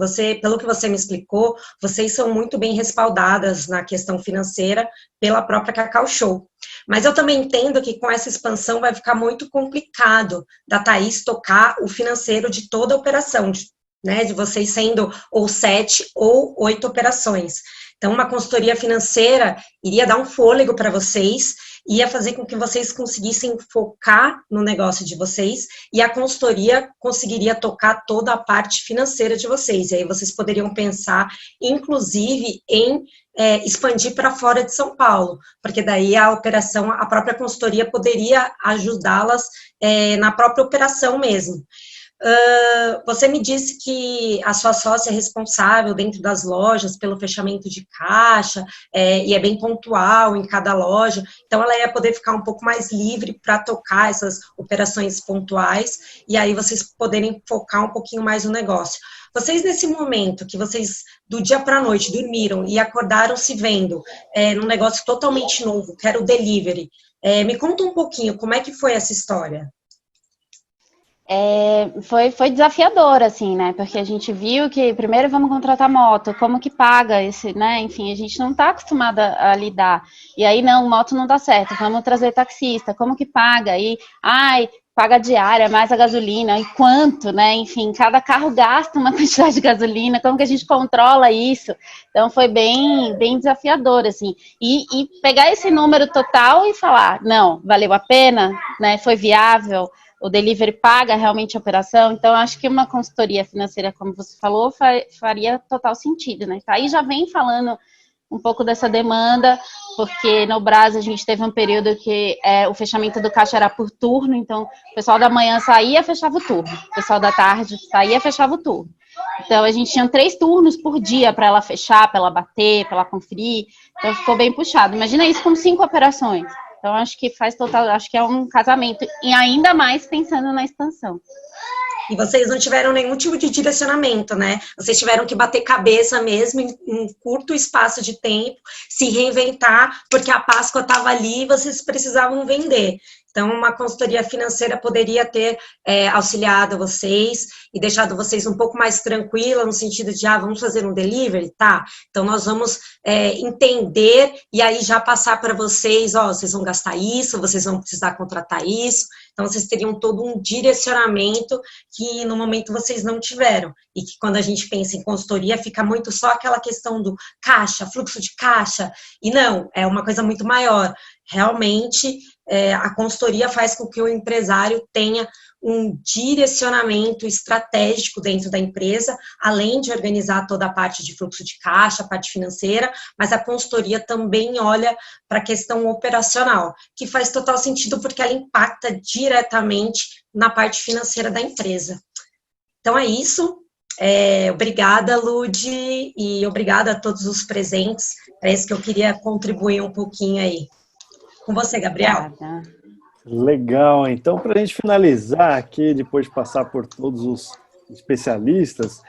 pelo que você me explicou, vocês são muito bem respaldadas na questão financeira pela própria Cacau Show. Mas eu também entendo que com essa expansão vai ficar muito complicado da Thaís tocar o financeiro de toda a operação, de vocês sendo ou 7 ou 8 operações. Então, uma consultoria financeira iria dar um fôlego para vocês, ia fazer com que vocês conseguissem focar no negócio de vocês, e a consultoria conseguiria tocar toda a parte financeira de vocês. E aí vocês poderiam pensar, inclusive, em expandir para fora de São Paulo, porque daí a própria consultoria poderia ajudá-las na própria operação mesmo. Você me disse que a sua sócia é responsável dentro das lojas pelo fechamento de caixa, e é bem pontual em cada loja, então ela ia poder ficar um pouco mais livre para tocar essas operações pontuais, e aí vocês poderem focar um pouquinho mais no negócio. Vocês, nesse momento que vocês, do dia para a noite, dormiram e acordaram se vendo num negócio totalmente novo, que era o delivery, me conta um pouquinho, como é que foi essa história? Foi desafiador, assim, né, porque a gente viu que primeiro vamos contratar moto, como que paga esse, né, enfim, a gente não está acostumada a lidar, e aí não, moto não dá certo, vamos trazer taxista, como que paga, e, paga diária, mais a gasolina, e quanto, né, enfim, cada carro gasta uma quantidade de gasolina, como que a gente controla isso? Então foi bem desafiador, assim, e pegar esse número total e falar, não, valeu a pena, né, foi viável, o delivery paga realmente a operação, então acho que uma consultoria financeira, como você falou, faria total sentido, né? Aí já vem falando um pouco dessa demanda, porque no Brás a gente teve um período que o fechamento do caixa era por turno, então o pessoal da manhã saía, fechava o turno, o pessoal da tarde saía, fechava o turno. Então a gente tinha 3 turnos por dia para ela fechar, para ela bater, para ela conferir, então ficou bem puxado. Imagina isso com 5 operações. Então, acho que faz total, acho que é um casamento, e ainda mais pensando na expansão. E vocês não tiveram nenhum tipo de direcionamento, né? Vocês tiveram que bater cabeça mesmo em um curto espaço de tempo, se reinventar, porque a Páscoa estava ali e vocês precisavam vender. Então, uma consultoria financeira poderia ter auxiliado vocês e deixado vocês um pouco mais tranquila, no sentido de, vamos fazer um delivery? Tá, então nós vamos entender e aí já passar para vocês, vocês vão gastar isso, vocês vão precisar contratar isso. Então, vocês teriam todo um direcionamento que, no momento, vocês não tiveram. E que, quando a gente pensa em consultoria, fica muito só aquela questão do caixa, fluxo de caixa. E não, é uma coisa muito maior. Realmente, a consultoria faz com que o empresário tenha um direcionamento estratégico dentro da empresa, além de organizar toda a parte de fluxo de caixa, a parte financeira, mas a consultoria também olha para a questão operacional, que faz total sentido porque ela impacta diretamente na parte financeira da empresa. Então é isso. Obrigada, Lud, e obrigada a todos os presentes. É isso que eu queria contribuir um pouquinho aí. Com você, Gabriel. Obrigada. Legal, então para a gente finalizar aqui, depois de passar por todos os especialistas,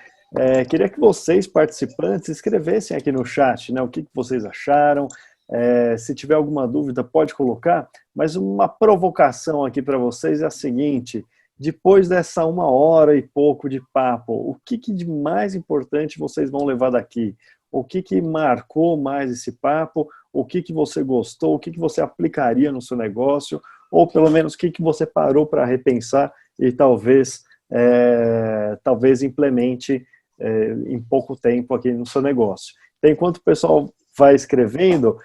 queria que vocês, participantes, escrevessem aqui no chat, né, o que vocês acharam. Se tiver alguma dúvida, pode colocar, mas uma provocação aqui para vocês é a seguinte: depois dessa 1 hora e pouco de papo, o que de mais importante vocês vão levar daqui? O que marcou mais esse papo? O que você gostou? O que você aplicaria no seu negócio? Ou pelo menos o que você parou para repensar e talvez implemente em pouco tempo aqui no seu negócio. Então, enquanto o pessoal vai escrevendo,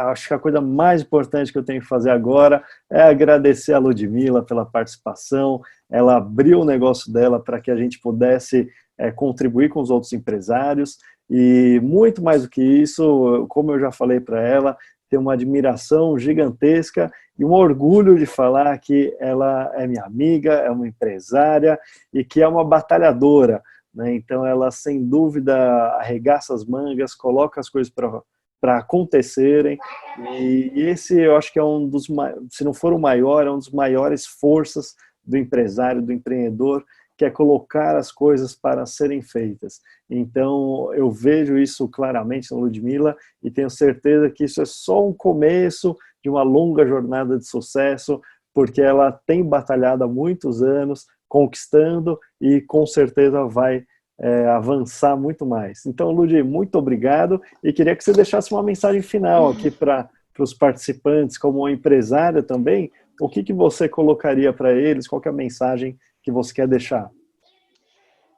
acho que a coisa mais importante que eu tenho que fazer agora é agradecer a Ludmila pela participação. Ela abriu o negócio dela para que a gente pudesse contribuir com os outros empresários. E muito mais do que isso, como eu já falei para ela, tenho uma admiração gigantesca e um orgulho de falar que ela é minha amiga, é uma empresária e que é uma batalhadora, né? Então ela, sem dúvida, arregaça as mangas, coloca as coisas para acontecerem, e esse eu acho que é um dos, se não for o maior, é um dos maiores forças do empresário, do empreendedor, que é colocar as coisas para serem feitas. Então, eu vejo isso claramente na Ludmila e tenho certeza que isso é só um começo de uma longa jornada de sucesso, porque ela tem batalhado há muitos anos, conquistando e com certeza vai avançar muito mais. Então, Lud, muito obrigado e queria que você deixasse uma mensagem final aqui para os participantes, como uma empresária também. O que você colocaria para eles? Qual que é a mensagem que você quer deixar?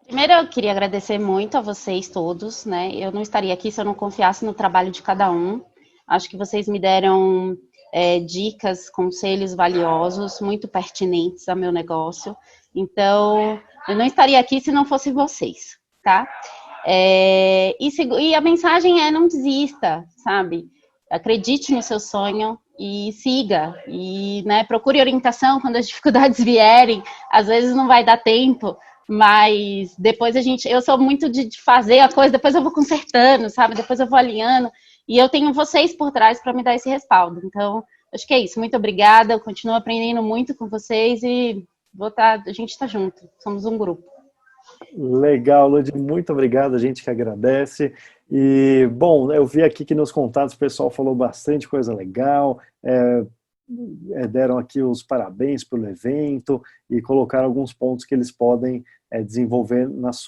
Primeiro, eu queria agradecer muito a vocês todos, né? Eu não estaria aqui se eu não confiasse no trabalho de cada um. Acho que vocês me deram dicas, conselhos valiosos, muito pertinentes ao meu negócio. Então, eu não estaria aqui se não fosse vocês, tá? E a mensagem é: não desista, sabe? Acredite no seu sonho e siga. E, procure orientação quando as dificuldades vierem. Às vezes não vai dar tempo, mas depois eu sou muito de fazer a coisa, depois eu vou consertando, sabe? Depois eu vou alinhando. E eu tenho vocês por trás para me dar esse respaldo. Então, acho que é isso. Muito obrigada. Eu continuo aprendendo muito com vocês e a gente está junto. Somos um grupo. Legal, Lud. Muito obrigado. A gente que agradece. E, bom, eu vi aqui que nos contatos o pessoal falou bastante coisa legal. Deram aqui os parabéns pelo evento e colocaram alguns pontos que eles podem desenvolver nos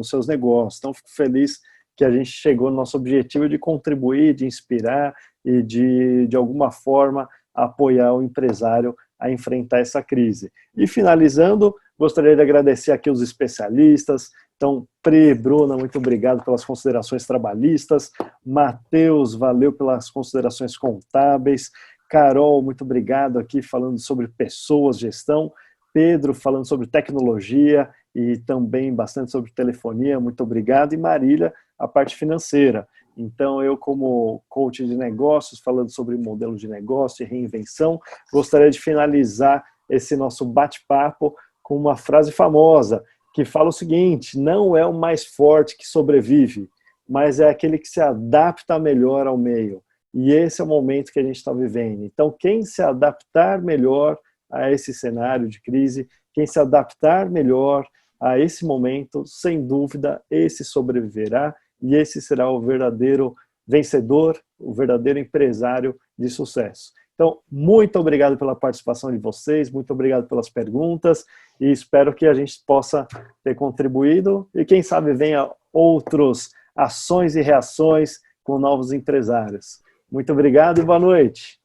seus negócios. Então, fico feliz que a gente chegou no nosso objetivo de contribuir, de inspirar e de alguma forma, apoiar o empresário a enfrentar essa crise. E finalizando, gostaria de agradecer aqui os especialistas. Então, Pri, Bruna, muito obrigado pelas considerações trabalhistas. Matheus, valeu pelas considerações contábeis. Carol, muito obrigado aqui falando sobre pessoas, gestão. Pedro, falando sobre tecnologia e também bastante sobre telefonia, muito obrigado. E Marília, a parte financeira. Então, eu como coach de negócios, falando sobre modelo de negócio e reinvenção, gostaria de finalizar esse nosso bate-papo com uma frase famosa, que fala o seguinte: não é o mais forte que sobrevive, mas é aquele que se adapta melhor ao meio. E esse é o momento que a gente está vivendo. Então, quem se adaptar melhor a esse cenário de crise, quem se adaptar melhor a esse momento, sem dúvida, esse sobreviverá e esse será o verdadeiro vencedor, o verdadeiro empresário de sucesso. Então, muito obrigado pela participação de vocês, muito obrigado pelas perguntas e espero que a gente possa ter contribuído e quem sabe venha outras ações e reações com novos empresários. Muito obrigado e boa noite.